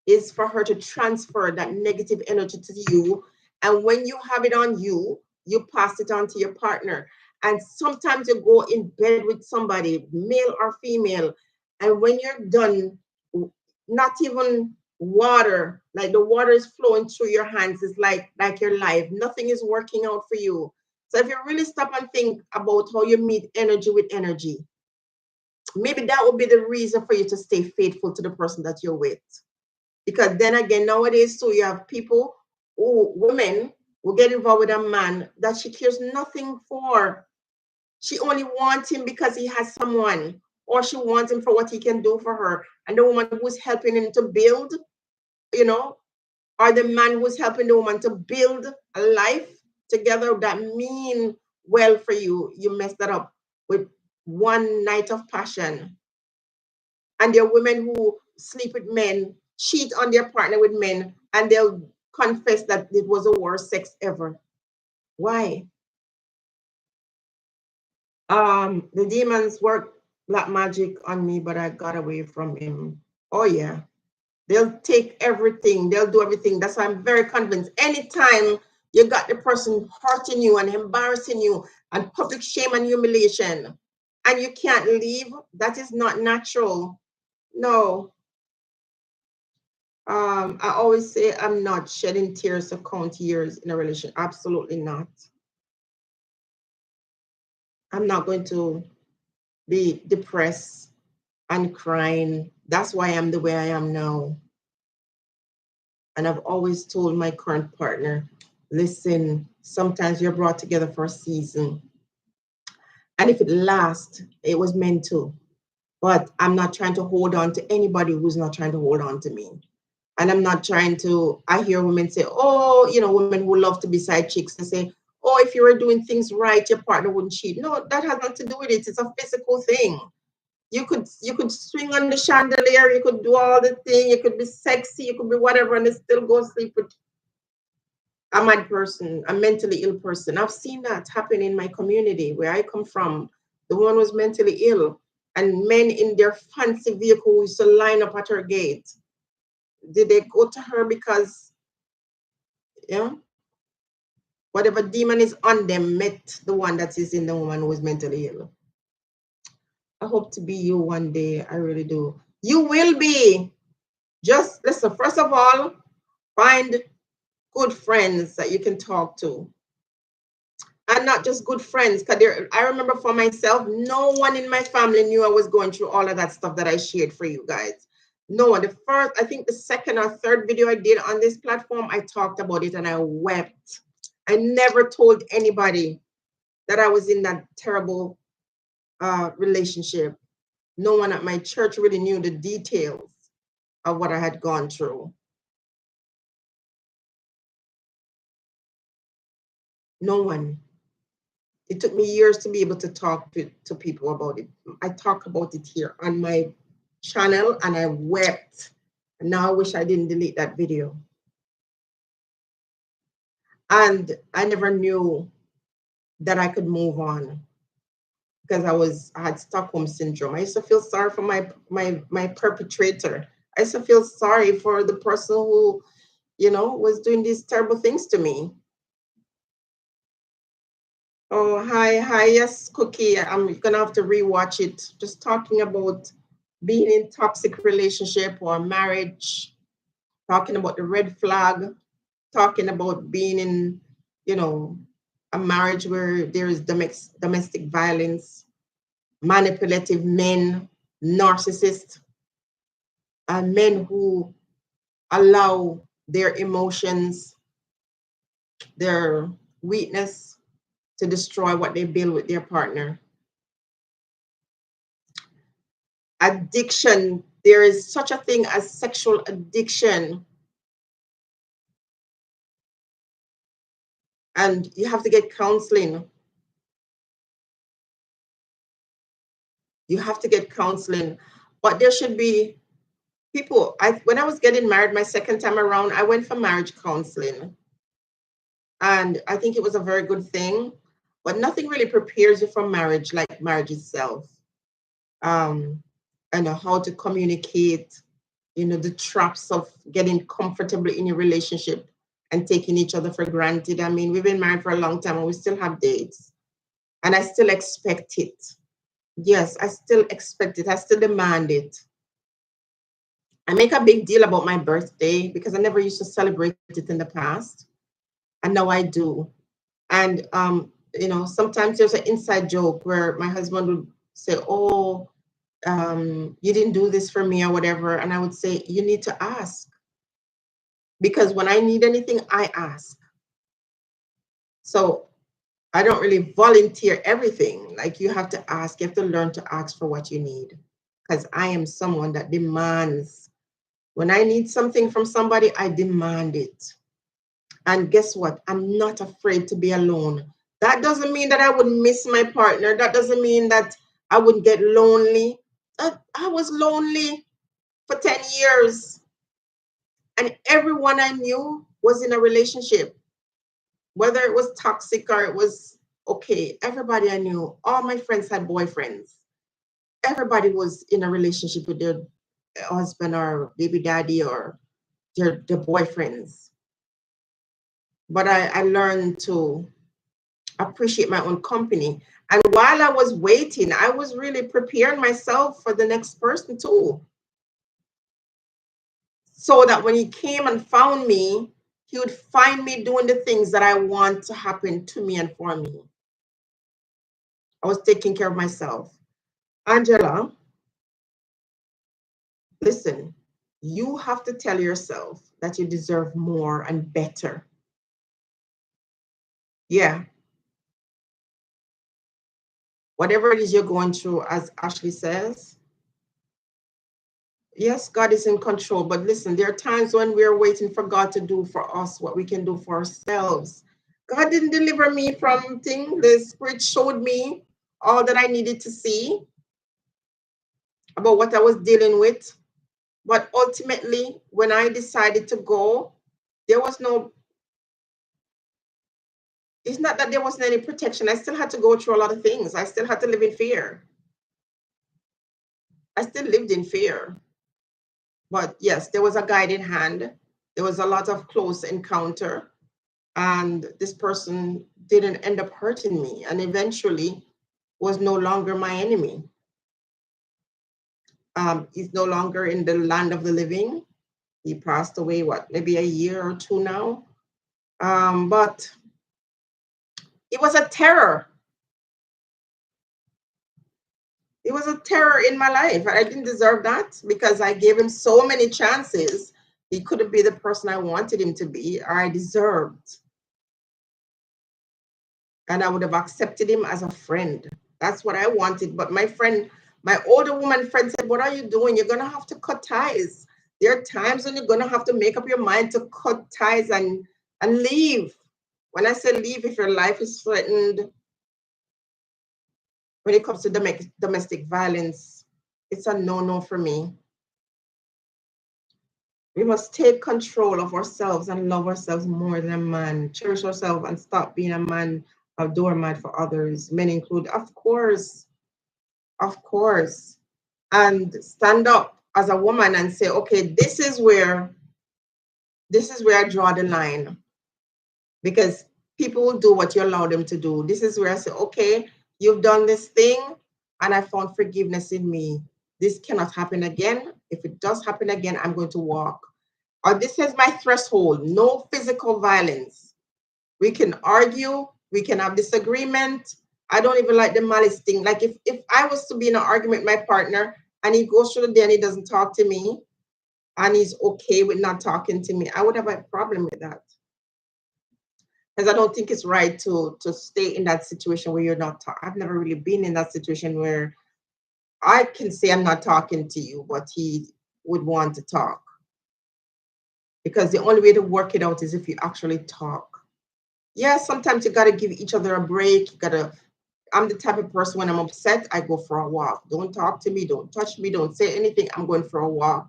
is for her to transfer that negative energy to you. And when you have it on you, you pass it on to your partner. And sometimes you go in bed with somebody, male or female, and when you're done, not even water, like the water is flowing through your hands, is like your life. Nothing is working out for you. So if you really stop and think about how you meet energy with energy, maybe that would be the reason for you to stay faithful to the person that you're with. Because then again, nowadays, too, you have people women will get involved with a man that she cares nothing for. She only wants him because he has someone, or she wants him for what he can do for her. And the woman who's helping him to build, you know, or the man who's helping the woman to build a life together that mean well for you, you mess that up with one night of passion. And there are women who sleep with men, cheat on their partner with men, and they'll confess that it was the worst sex ever. Why? The demons worked black magic on me, but I got away from him. Oh yeah. They'll take everything, they'll do everything. That's why I'm very convinced. Anytime you got the person hurting you and embarrassing you and public shame and humiliation, and you can't leave, that is not natural. No. I always say I'm not shedding tears to count years in a relationship. Absolutely not. I'm not going to be depressed and crying. That's why I'm the way I am now. And I've always told my current partner, listen, sometimes you're brought together for a season. And if it lasts, it was meant to. But I'm not trying to hold on to anybody who's not trying to hold on to me. And I'm not trying to, I hear women say, oh, women who love to be side chicks, they say, oh, if you were doing things right, your partner wouldn't cheat. No, that has nothing to do with it. It's a physical thing. You could swing on the chandelier, you could do all the thing, you could be sexy, you could be whatever, and still go sleep with a mad person, a mentally ill person. I've seen that happen in my community where I come from. The woman was mentally ill, and men in their fancy vehicle used to line up at her gate. Did they go to her because, yeah, whatever demon is on them met the one that is in the woman who is mentally ill? I hope to be you one day. I really do. You will be. Just listen, first of all, find good friends that you can talk to. And not just good friends, because I remember for myself, no one in my family knew I was going through all of that stuff that I shared for you guys. No one. The first, I think the second or third video I did on this platform, I talked about it and I wept. I never told anybody that I was in that terrible relationship. No one at my church really knew the details of what I had gone through. No one. It took me years to be able to talk to people about it. I talk about it here on my channel and I wept. And now I wish I didn't delete that video. And I never knew that I could move on because I had Stockholm syndrome. I used to feel sorry for my perpetrator. I used to feel sorry for the person who, was doing these terrible things to me. Oh, hi, yes, Cookie. I'm gonna have to rewatch it. Just talking about being in toxic relationship or marriage, talking about the red flag, talking about being in, a marriage where there is domestic violence, manipulative men, narcissists, and men who allow their emotions, their weakness to destroy what they build with their partner. Addiction, there is such a thing as sexual addiction, and you have to get counseling. You have to get counseling, but there should be people. When I was getting married my second time around, I went for marriage counseling, and I think it was a very good thing, but nothing really prepares you for marriage like marriage itself. um and how to communicate, the traps of getting comfortable in your relationship and taking each other for granted. I mean, we've been married for a long time and we still have dates. And I still expect it. Yes, I still expect it. I still demand it. I make a big deal about my birthday because I never used to celebrate it in the past. And now I do. And sometimes there's an inside joke where my husband would say, oh, you didn't do this for me or whatever. And I would say, you need to ask. Because when I need anything, I ask. So I don't really volunteer everything. Like, you have to ask, you have to learn to ask for what you need. Because I am someone that demands When I need something from somebody, I demand it. And guess what? I'm not afraid to be alone. That doesn't mean that I would miss my partner. That doesn't mean that I would get lonely. I was lonely for 10 years, and everyone I knew was in a relationship, whether it was toxic or it was okay. Everybody I knew, all my friends had boyfriends. Everybody was in a relationship with their husband or baby daddy or their boyfriends. But I learned to appreciate my own company. And while I was waiting, I was really preparing myself for the next person too. So that when he came and found me, he would find me doing the things that I want to happen to me and for me. I was taking care of myself. Angela, listen, you have to tell yourself that you deserve more and better. Yeah, whatever it is you're going through, as Ashley says, yes, God is in control. But listen, there are times when we're waiting for God to do for us what we can do for ourselves. God didn't deliver me from things. The Spirit showed me all that I needed to see about what I was dealing with. But ultimately, when I decided to go, there was no, it's not that there wasn't any protection. I still had to go through a lot of things. I still had to live in fear. I still lived in fear. But yes, there was a guiding hand. There was a lot of close encounter. And this person didn't end up hurting me and eventually was no longer my enemy. He's no longer in the land of the living. He passed away, what, maybe a year or two now. But it was a terror. It was a terror in my life. I didn't deserve that because I gave him so many chances. He couldn't be the person I wanted him to be, or I deserved. And I would have accepted him as a friend. That's what I wanted. But my friend, my older woman friend said, "What are you doing? You're going to have to cut ties. There are times when you're going to have to make up your mind to cut ties and leave." When I say leave, if your life is threatened, when it comes to domestic violence, it's a no-no for me. We must take control of ourselves and love ourselves more than a man. Cherish ourselves and stop being a man, a doormat for others, men include. Of course. And stand up as a woman and say, okay, this is where I draw the line. Because people will do what you allow them to do. This is where I say, okay, you've done this thing, and I found forgiveness in me. This cannot happen again. If it does happen again, I'm going to walk. Or this is my threshold. No physical violence. We can argue, we can have disagreement. I don't even like the malice thing. Like if I was to be in an argument with my partner and he goes through the day and he doesn't talk to me and he's okay with not talking to me, I would have a problem with that. Because I don't think it's right to stay in that situation where you're not talking. I've never really been in that situation where I can say I'm not talking to you, but he would want to talk. Because the only way to work it out is if you actually talk. Yeah, sometimes you gotta give each other a break. You gotta. I'm the type of person when I'm upset, I go for a walk. Don't talk to me, don't touch me, don't say anything. I'm going for a walk.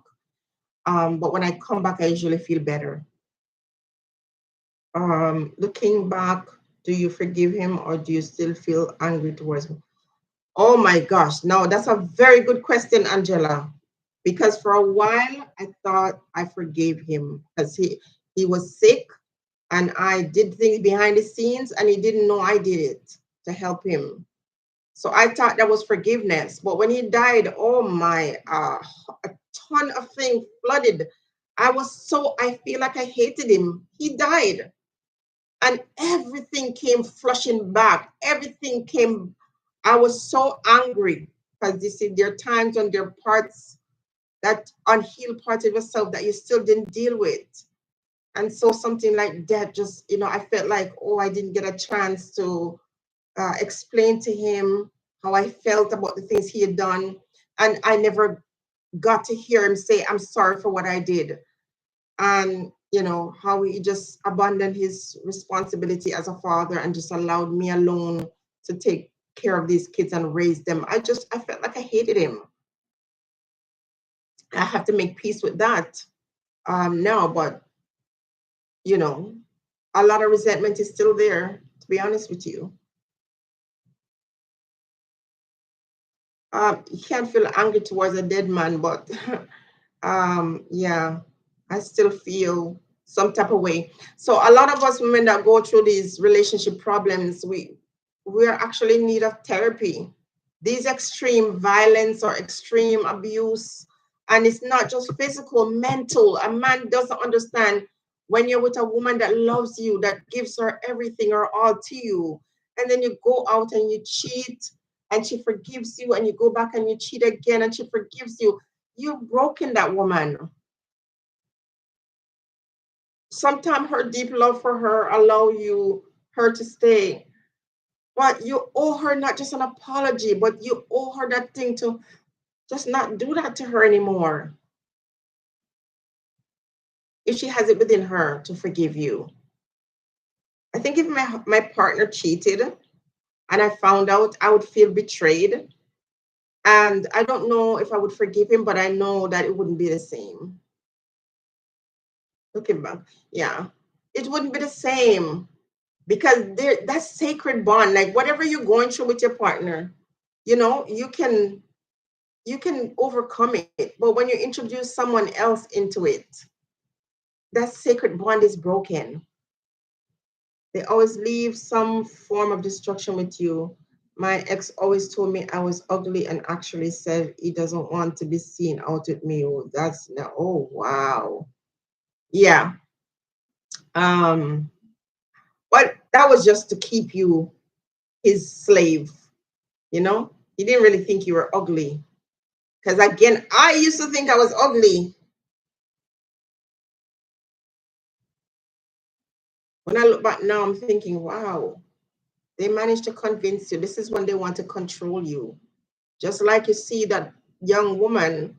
But when I come back, I usually feel better. Looking back, do you forgive him or do you still feel angry towards him? Oh my gosh, no, that's a very good question, Angela. Because for a while I thought I forgave him because he was sick and I did things behind the scenes and he didn't know I did it to help him. So I thought that was forgiveness. But when he died, oh my, a ton of things flooded. I feel like I hated him. He died. And everything came flushing back. Everything came, I was so angry because you see, there are times when there are parts, that unhealed part of yourself that you still didn't deal with. And so something like that just, I felt like, oh, I didn't get a chance to explain to him how I felt about the things he had done. And I never got to hear him say, I'm sorry for what I did. And, how he just abandoned his responsibility as a father and just allowed me alone to take care of these kids and raise them. I felt like I hated him. I have to make peace with that now, but, you know, a lot of resentment is still there, to be honest with you. You can't feel angry towards a dead man, but yeah, I still feel some type of way. So a lot of us women that go through these relationship problems, we're actually in need of therapy. These extreme violence or extreme abuse, and it's not just physical, mental. A man doesn't understand when you're with a woman that loves you, that gives her everything or all to you, and then you go out and you cheat and she forgives you, and you go back and you cheat again and she forgives you. You've broken that woman. Sometimes her deep love for her allow her to stay, but you owe her not just an apology, but you owe her that thing to just not do that to her anymore, if she has it within her to forgive you. I think if my partner cheated and I found out, I would feel betrayed. And I don't know if I would forgive him, but I know that it wouldn't be the same. Looking back, yeah, it wouldn't be the same, because that's sacred bond. Like whatever you're going through with your partner, you can overcome it. But when you introduce someone else into it, that sacred bond is broken. They always leave some form of destruction with you. My ex always told me I was ugly and actually said he doesn't want to be seen out with me. Oh, that's now. Oh, wow. Yeah. Um, but that was just to keep you his slave, you know? He didn't really think you were ugly. Because again, I used to think I was ugly. When I look back now, I'm thinking, wow, they managed to convince you. This is when they want to control you. Just like you see that young woman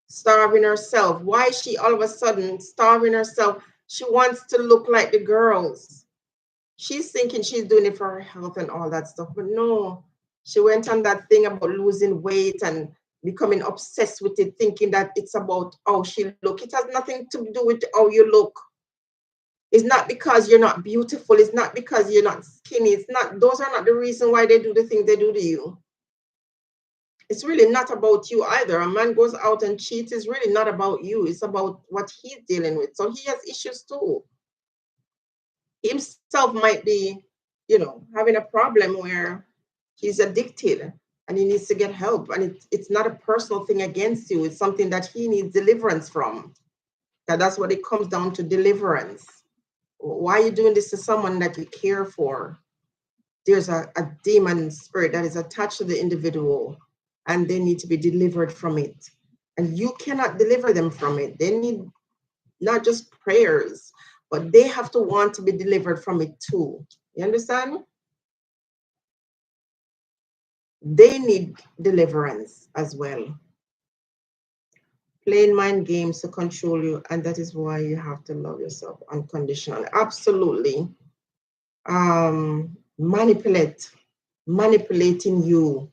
starving herself. Why is she all of a sudden starving herself? She wants to look like the girls. She's thinking she's doing it for her health and all that stuff. But no, she went on that thing about losing weight and becoming obsessed with it, thinking that it's about how she look. It has nothing to do with how you look. It's not because you're not beautiful. It's not because you're not skinny. It's not, those are not the reason why they do the things they do to you. It's really not about you either. A man goes out and cheats, it's really not about you. It's about what he's dealing with. So he has issues too. Himself might be, having a problem where he's addicted and he needs to get help. And it's not a personal thing against you. It's something that he needs deliverance from. That's what it comes down to, deliverance. Why are you doing this to someone that you care for? There's a demon spirit that is attached to the individual, and they need to be delivered from it. And you cannot deliver them from it. They need not just prayers, but they have to want to be delivered from it too. You understand? They need deliverance as well. Playing mind games to control you, and that is why you have to love yourself unconditionally. Absolutely. Manipulating you.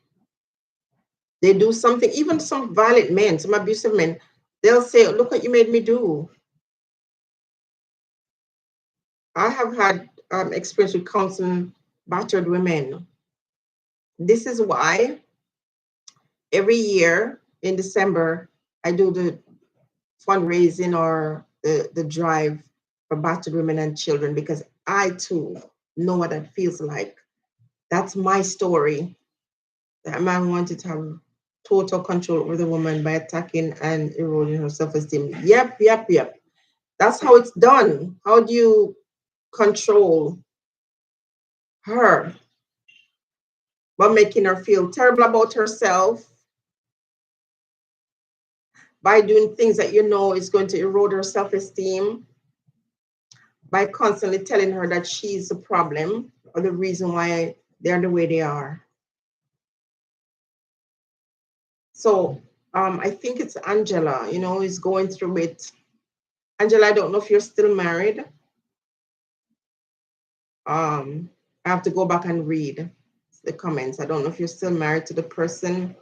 They do something, even some violent men, some abusive men, they'll say, look what you made me do. I have had experience with counseling battered women. This is why every year in December, I do the fundraising or the drive for battered women and children, because I too know what it feels like. That's my story. That man wanted to have total control over the woman by attacking and eroding her self-esteem. Yep. That's how it's done. How do you control her? By making her feel terrible about herself, by doing things that you know is going to erode her self-esteem, by constantly telling her that she's the problem or the reason why they're the way they are. So I think it's Angela, is going through it. Angela, I don't know if you're still married. I have to go back and read the comments. I don't know if you're still married to the person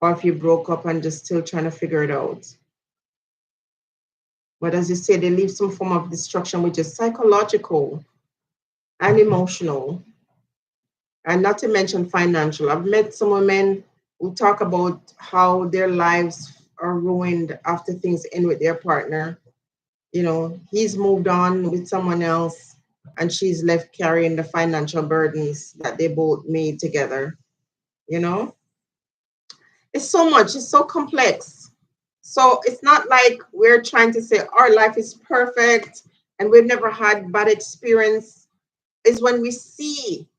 or if you broke up and just still trying to figure it out. But as you say, they leave some form of destruction, which is psychological and emotional, and not to mention financial. I've met some women who talk about how their lives are ruined after things end with their partner. He's moved on with someone else and she's left carrying the financial burdens that they both made together. You know, it's so much, it's so complex. So it's not like we're trying to say our life is perfect and we've never had bad experience. Is when we see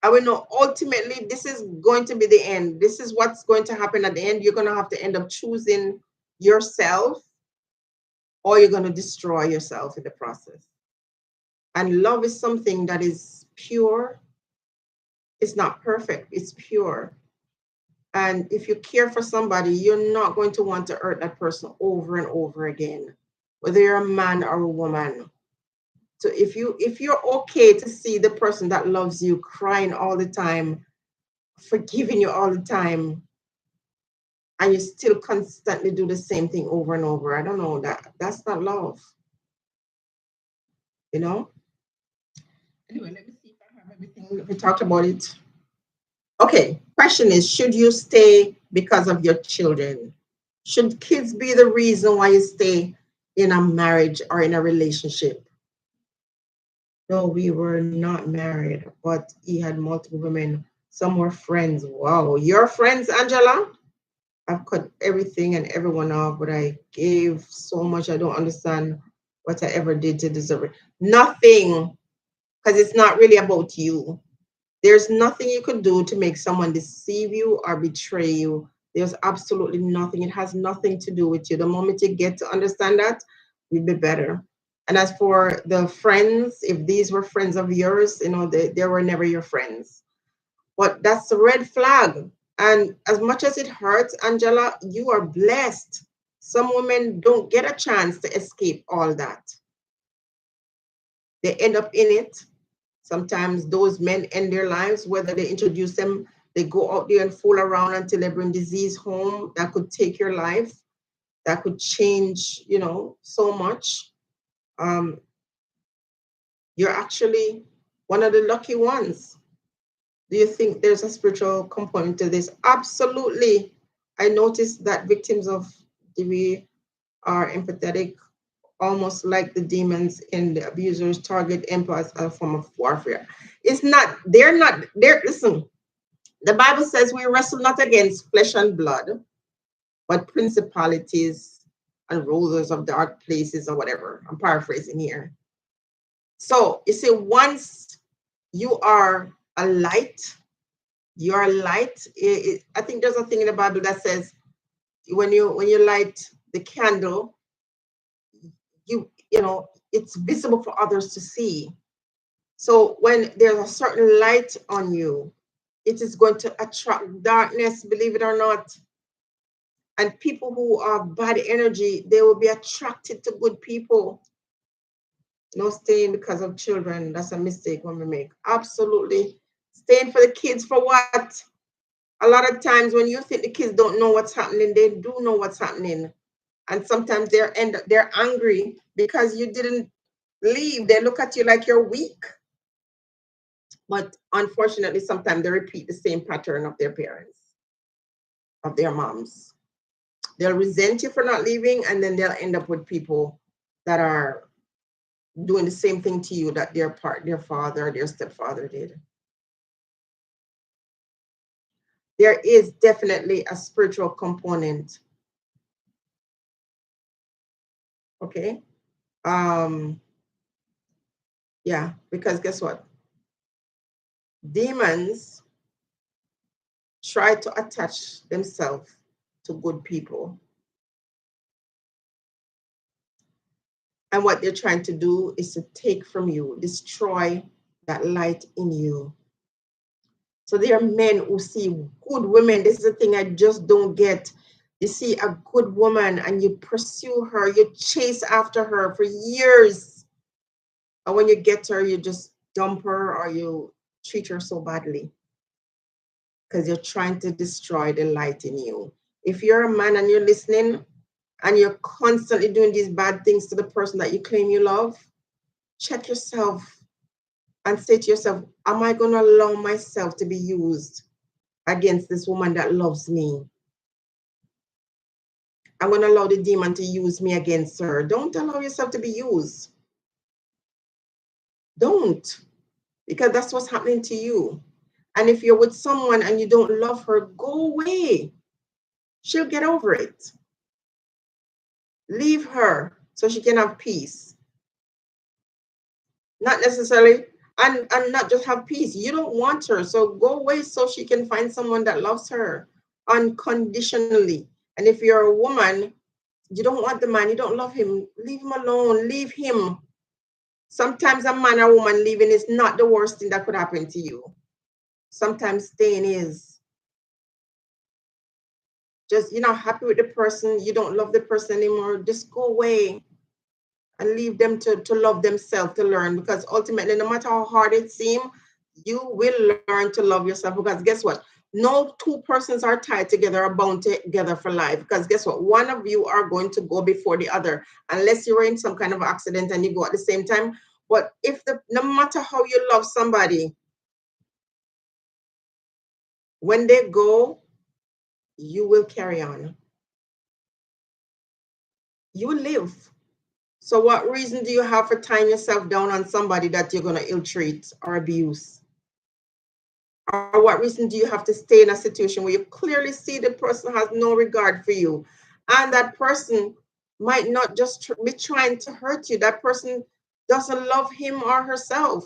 and we know ultimately this is going to be the end. This is what's going to happen at the end. You're going to have to end up choosing yourself or you're going to destroy yourself in the process. And love is something that is pure. It's not perfect, it's pure. And if you care for somebody, you're not going to want to hurt that person over and over again, whether you're a man or a woman. So if you're okay to see the person that loves you crying all the time, forgiving you all the time, and you still constantly do the same thing over and over, I don't know, that's not love, you know? Anyway, let me see if I have everything. We talked about it. Okay, question is, should you stay because of your children? Should kids be the reason why you stay in a marriage or in a relationship? No, we were not married, but he had multiple women. Some were friends. Wow, your friends, Angela? I've cut everything and everyone off, but I gave so much. I don't understand what I ever did to deserve it. Nothing, because it's not really about you. There's nothing you could do to make someone deceive you or betray you. There's absolutely nothing. It has nothing to do with you. The moment you get to understand that, you'll be better. And as for the friends, if these were friends of yours, they were never your friends. But that's a red flag. And as much as it hurts, Angela, you are blessed. Some women don't get a chance to escape all that. They end up in it. Sometimes those men end their lives, whether they introduce them, they go out there and fool around until they bring disease home that could take your life, that could change, so much. Um, you're actually one of the lucky ones. Do you think there's a spiritual component to this? Absolutely. I noticed that victims of DV are empathetic, almost like the demons in the abusers target empaths as a form of warfare. Listen, the Bible says we wrestle not against flesh and blood, but principalities and rulers of dark places or whatever. I'm paraphrasing here. So you see, once you are a light, you're a light. I think there's a thing in the Bible that says when you light the candle, it's visible for others to see. So when there's a certain light on you, it is going to attract darkness, believe it or not. And people who are bad energy, they will be attracted to good people. No staying because of children. That's a mistake when we make. Absolutely. Staying for the kids for what? A lot of times when you think the kids don't know what's happening, they do know what's happening. And sometimes they're angry because you didn't leave. They look at you like you're weak. But unfortunately, sometimes they repeat the same pattern of their parents, of their moms. They'll resent you for not leaving, and then they'll end up with people that are doing the same thing to you that their father, their stepfather did. There is definitely a spiritual component. Okay. Yeah, because guess what? Demons try to attach themselves to good people. And what they're trying to do is to take from you, destroy that light in you. So there are men who see good women. This is the thing I just don't get. You see a good woman and you pursue her, you chase after her for years. And when you get her, you just dump her or you treat her so badly because you're trying to destroy the light in you. If you're a man and you're listening and you're constantly doing these bad things to the person that you claim you love, check yourself and say to yourself, am I going to allow myself to be used against this woman that loves me? I'm going to allow the demon to use me against her. Don't allow yourself to be used. Don't, because that's what's happening to you. And if you're with someone and you don't love her, go away. She'll get over it. Leave her so she can have peace. Not necessarily, and not just have peace. You don't want her, so go away so she can find someone that loves her unconditionally. And if you're a woman, you don't want the man, you don't love him, leave him alone, leave him. Sometimes a man or woman leaving is not the worst thing that could happen to you. Sometimes staying is. Just you're not happy with the person, you don't love the person anymore, just go away and leave them to love themselves, to learn, because ultimately, no matter how hard it seems, you will learn to love yourself. Because guess what? No two persons are tied together, are bound together for life. Because guess what? One of you are going to go before the other, unless you were in some kind of accident and you go at the same time. But if no matter how you love somebody, when they go, you will carry on. You will live. So what reason do you have for tying yourself down on somebody that you're going to ill treat or abuse? Or what reason do you have to stay in a situation where you clearly see the person has no regard for you? And that person might not just be trying to hurt you. That person doesn't love him or herself.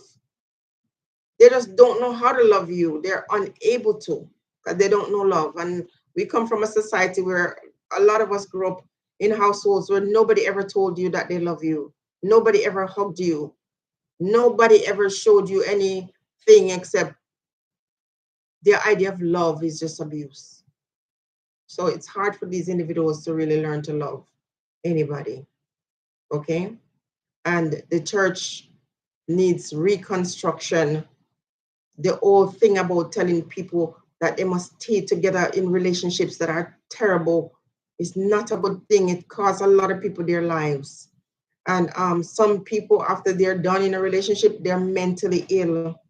They just don't know how to love you. They're unable to because they don't know love. And we come from a society where a lot of us grew up in households where nobody ever told you that they love you. Nobody ever hugged you. Nobody ever showed you anything except their idea of love is just abuse. So it's hard for these individuals to really learn to love anybody. Okay. And the church needs reconstruction. The old thing about telling people that they must stay together in relationships that are terrible is not a good thing. It costs a lot of people their lives. And some people, after they're done in a relationship, they're mentally ill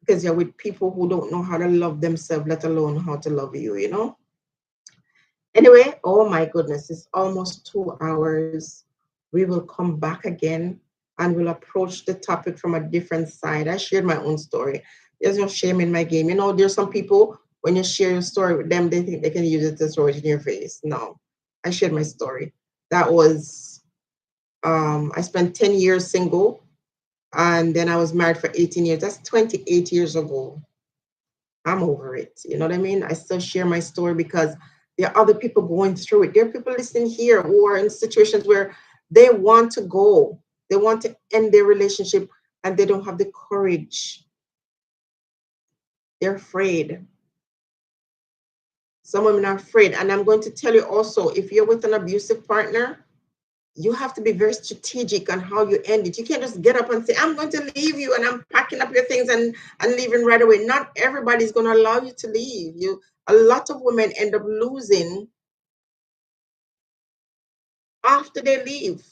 because you're with people who don't know how to love themselves, let alone how to love you, you know? Anyway, oh my goodness, it's almost 2 hours. We will come back again and we'll approach the topic from a different side. I shared my own story. There's no shame in my game. You know, there's some people, when you share your story with them, they think they can use it to throw it in your face. No, I shared my story. That was, I spent 10 years single and then I was married for 18 years. That's 28 years ago. I'm over it. You know what I mean? I still share my story because there are other people going through it. There are people listening here who are in situations where they want to go, they want to end their relationship, and they don't have the courage. They're afraid. Some women are afraid. And I'm going to tell you also, if you're with an abusive partner, you have to be very strategic on how you end it. You can't just get up and say, I'm going to leave you and I'm packing up your things and leaving right away. Not everybody's going to allow you to leave. A lot of women end up losing after they leave.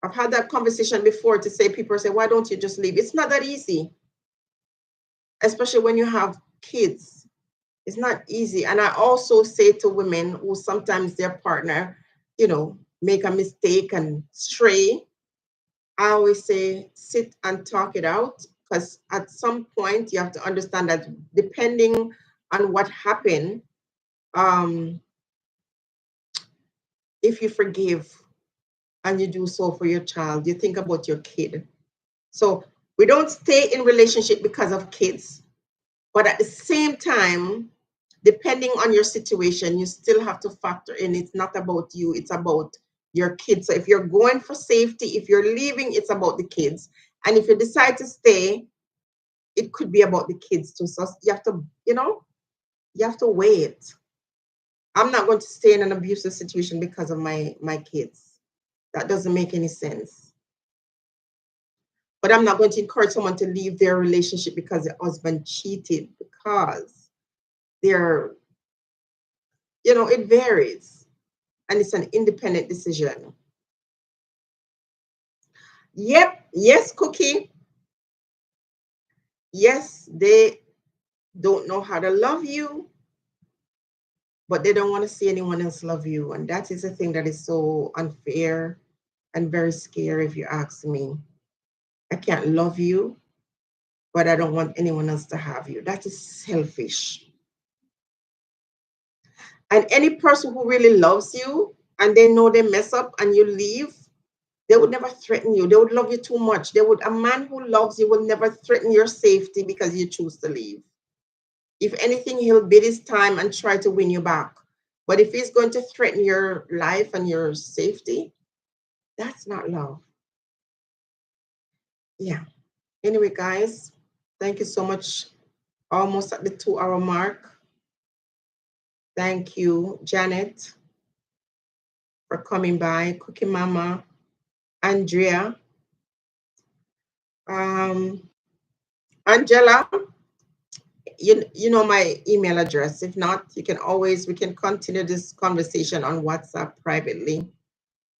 I've had that conversation before to say, people say, why don't you just leave? It's not that easy, especially when you have kids. It's not easy. And I also say to women who sometimes their partner, make a mistake and stray, I always say, sit and talk it out, because at some point you have to understand that depending on what happened, um, if you forgive and you do so for your child, you think about your kid. So we don't stay in relationship because of kids, but at the same time, depending on your situation, you still have to factor in it's not about you, it's about your kids. So if you're going for safety, if you're leaving, it's about the kids. And if you decide to stay, it could be about the kids too. So you have to, you have to weigh it. I'm not going to stay in an abusive situation because of my kids. That doesn't make any sense. But I'm not going to encourage someone to leave their relationship because the husband cheated, because they're, it varies and it's an independent decision. Yep, yes, Cookie. Yes, they don't know how to love you, but they don't want to see anyone else love you. And that is the thing that is so unfair and very scary, if you ask me. I can't love you, but I don't want anyone else to have you. That is selfish. And any person who really loves you and they know they mess up and you leave, they would never threaten you. They would love you too much. A man who loves you will never threaten your safety because you choose to leave. If anything, he'll bid his time and try to win you back. But if he's going to threaten your life and your safety, that's not love. Yeah. Anyway, guys, thank you so much. Almost at the 2 hour mark. Thank you, Janet, for coming by. Cookie Mama, Andrea, Angela. You know my email address. If not, we can continue this conversation on WhatsApp privately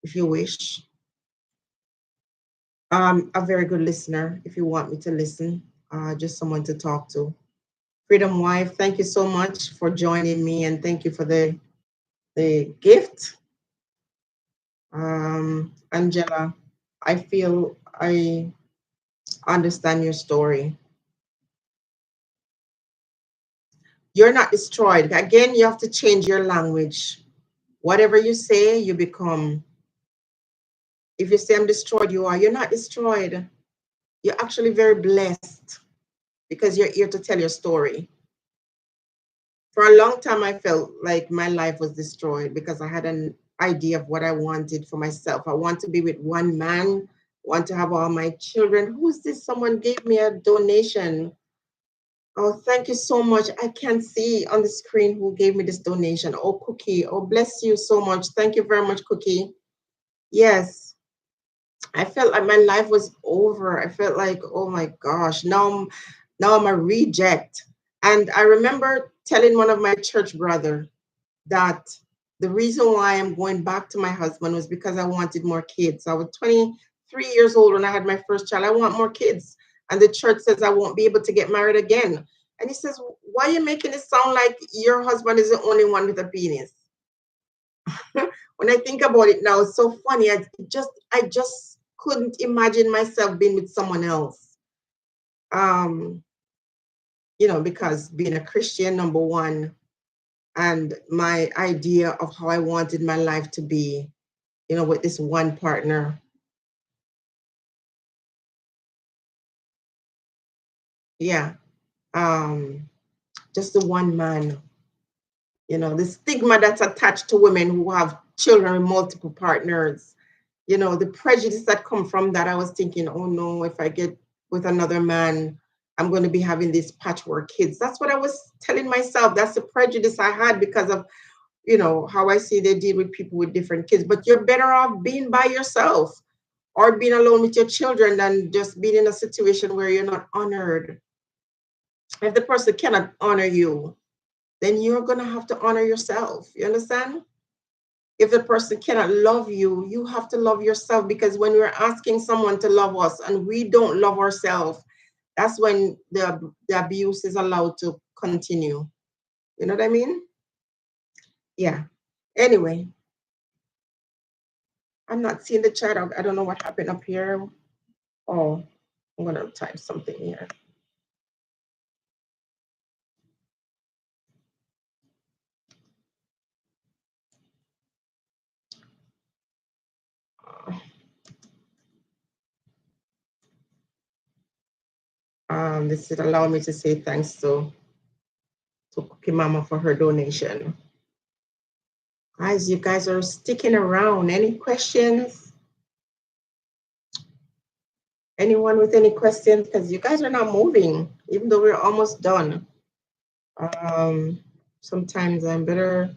if you wish. A very good listener if you want me to listen, just someone to talk to. Freedom Wife, thank you so much for joining me and thank you for the gift. Angela, I feel I understand your story. You're not destroyed. Again, you have to change your language. Whatever you say, you become. If you say I'm destroyed, you are. You're not destroyed. You're actually very blessed because you're here to tell your story. For a long time, I felt like my life was destroyed because I had an idea of what I wanted for myself. I want to be with one man, want to have all my children. Who's this? Someone gave me a donation. Oh, thank you so much. I can't see on the screen who gave me this donation. Oh, Cookie. Oh, bless you so much. Thank you very much, Cookie. Yes, I felt like my life was over. I felt like, oh my gosh, now I'm a reject. And I remember telling one of my church brother that the reason why I'm going back to my husband was because I wanted more kids. I was 23 years old when I had my first child. I want more kids. And the church says I won't be able to get married again. And he says, why are you making it sound like your husband is the only one with a penis? When I think about it now, it's so funny. I just couldn't imagine myself being with someone else. Um, because being a Christian, number one, and my idea of how I wanted my life to be, with this one partner. Yeah. Um, just the one man, the stigma that's attached to women who have children with multiple partners, the prejudice that come from that. I was thinking, oh no, if I get with another man, I'm going to be having these patchwork kids. That's what I was telling myself. That's the prejudice I had because of, how I see they deal with people with different kids. But you're better off being by yourself or being alone with your children than just being in a situation where you're not honored. If the person cannot honor you, then you're going to have to honor yourself. You understand? If the person cannot love you, you have to love yourself, because when we're asking someone to love us and we don't love ourselves, that's when the abuse is allowed to continue. You know what I mean? Yeah. Anyway, I'm not seeing the chat. I don't know what happened up here. Oh, I'm going to type something here. This is allow me to say thanks to Cookie Mama for her donation. Guys, you guys are sticking around. Any questions? Anyone with any questions? Because you guys are not moving, even though we're almost done. Sometimes I'm better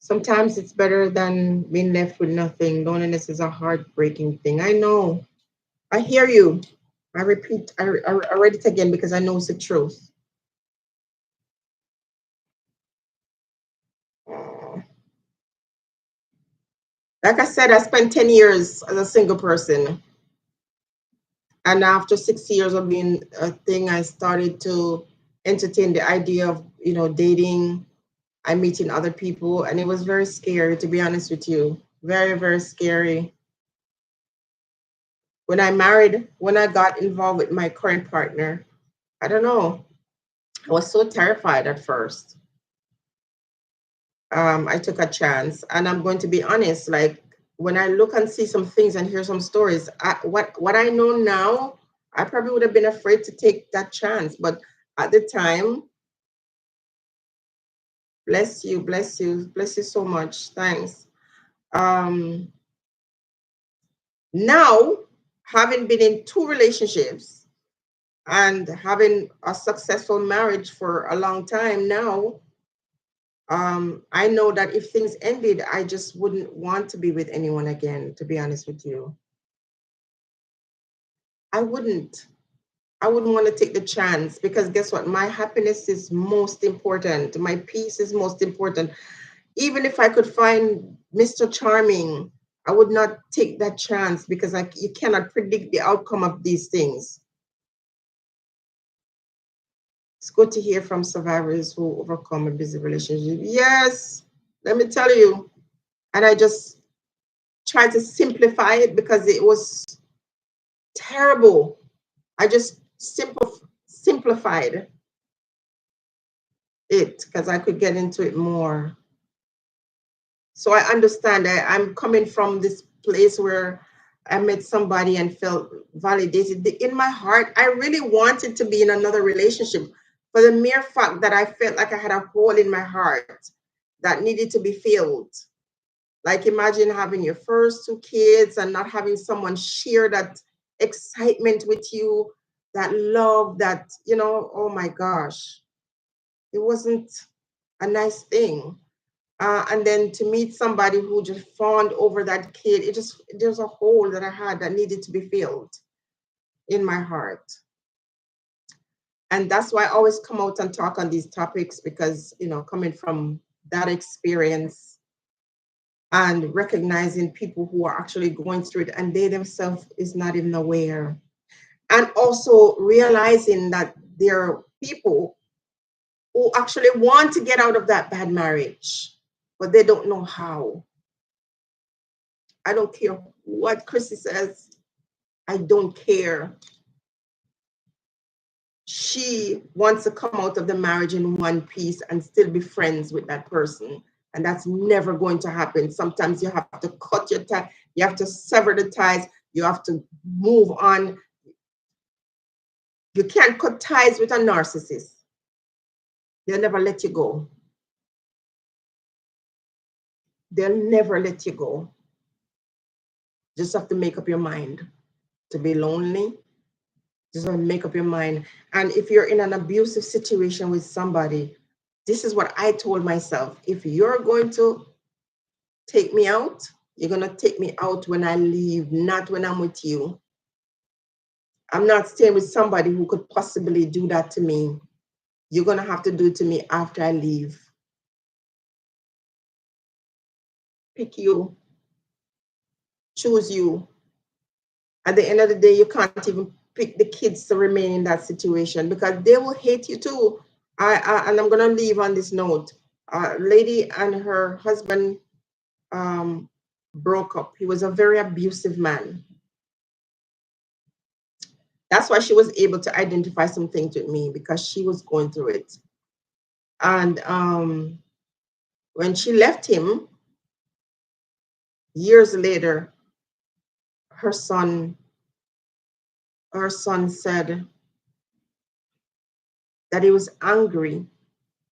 Sometimes it's better than being left with nothing. Loneliness is a heartbreaking thing. I know. I hear you. I repeat, I read it again because I know it's the truth. Uh, Like I said, I spent 10 years as a single person. And after 6 years of being a thing, I started to entertain the idea of, dating. I meeting other people. And it was very scary, to be honest with you. Very, very scary. When I got involved with my current partner, I don't know. I was so terrified at first. I took a chance, and I'm going to be honest. Like when I look and see some things and hear some stories, what I know now, I probably would have been afraid to take that chance. But at the time, bless you, bless you, bless you so much. Thanks. Um, Now, having been in two relationships and having a successful marriage for a long time now, I know that if things ended, I just wouldn't want to be with anyone again, to be honest with you. I wouldn't. I wouldn't want to take the chance because guess what? My happiness is most important. My peace is most important. Even if I could find Mr. Charming, I would not take that chance because you cannot predict the outcome of these things. It's good to hear from survivors who overcome a busy relationship. Yes, let me tell you. And I just tried to simplify it because it was terrible. I just simplified it because I could get into it more. So I understand. I'm coming from this place where I met somebody and felt validated. In my heart, I really wanted to be in another relationship for the mere fact that I felt like I had a hole in my heart that needed to be filled. Like imagine having your first two kids and not having someone share that excitement with you, that love, oh my gosh, it wasn't a nice thing. And then to meet somebody who just fawned over that kid, there's a hole that I had that needed to be filled in my heart. And that's why I always come out and talk on these topics because, coming from that experience and recognizing people who are actually going through it and they themselves is not even aware. And also realizing that there are people who actually want to get out of that bad marriage, but they don't know how. I don't care what Chrissy says. I don't care. She wants to come out of the marriage in one piece and still be friends with that person. And that's never going to happen. Sometimes you have to cut your tie, you have to sever the ties, you have to move on. You can't cut ties with a narcissist. They'll never let you go. They'll never let you go. Just have to make up your mind to be lonely. Just have to make up your mind. And if you're in an abusive situation with somebody, this is what I told myself. If you're going to take me out, you're going to take me out when I leave, not when I'm with you. I'm not staying with somebody who could possibly do that to me. You're going to have to do it to me after I leave. Pick you, choose you. At the end of the day, you can't even pick the kids to remain in that situation because they will hate you too. And I'm going to leave on this note. A lady and her husband um, broke up. He was a very abusive man. That's why she was able to identify some things with me because she was going through it. And when she left him, years later, her son, her son said that he was angry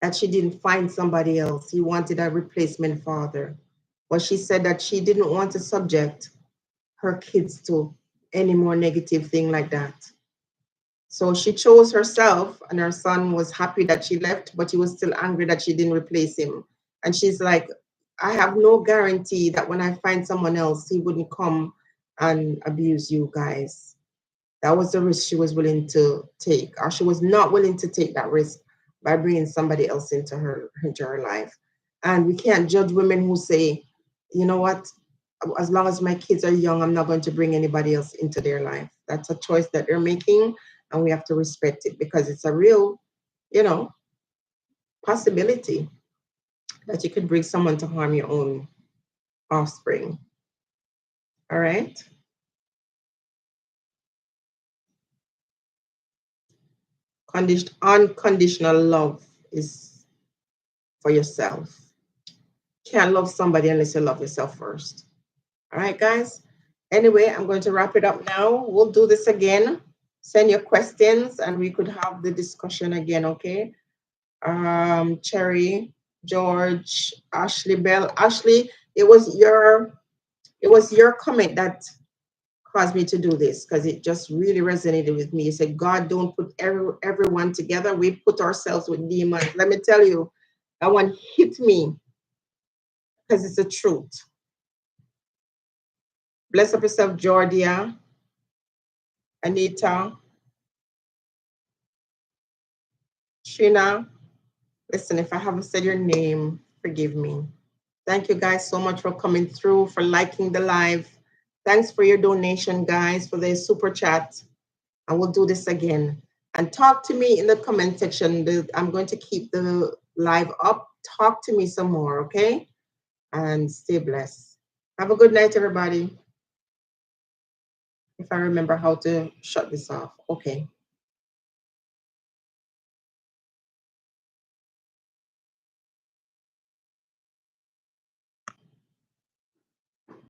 that she didn't find somebody else. He wanted a replacement father. But she said that she didn't want to subject her kids to any more negative thing like that. So she chose herself, and her son was happy that she left, but he was still angry that she didn't replace him. And she's like, I have no guarantee that when I find someone else, he wouldn't come and abuse you guys. That was the risk she was willing to take, or she was not willing to take that risk by bringing somebody else into her life. And we can't judge women who say, you know what, as long as my kids are young, I'm not going to bring anybody else into their life. That's a choice that they're making, and we have to respect it because it's a real, you know, possibility that you could bring someone to harm your own offspring. All right. Unconditional love is for yourself. Can't love somebody unless you love yourself first. All right, guys. Anyway, I'm going to wrap it up now. We'll do this again. Send your questions and we could have the discussion again, okay? Cherry, George, Ashley Bell. Ashley, it was your comment that caused me to do this because it just really resonated with me. You said, God don't put everyone together. We put ourselves with demons. Let me tell you, that one hit me because it's the truth. Bless up yourself, Jordia, Anita, Trina. Listen, if I haven't said your name, forgive me. Thank you guys so much for coming through, for liking the live. Thanks for your donation, guys, for the super chat. And we'll do this again. And talk to me in the comment section. I'm going to keep the live up. Talk to me some more, okay? And stay blessed. Have a good night, everybody. If I remember how to shut this off. Okay.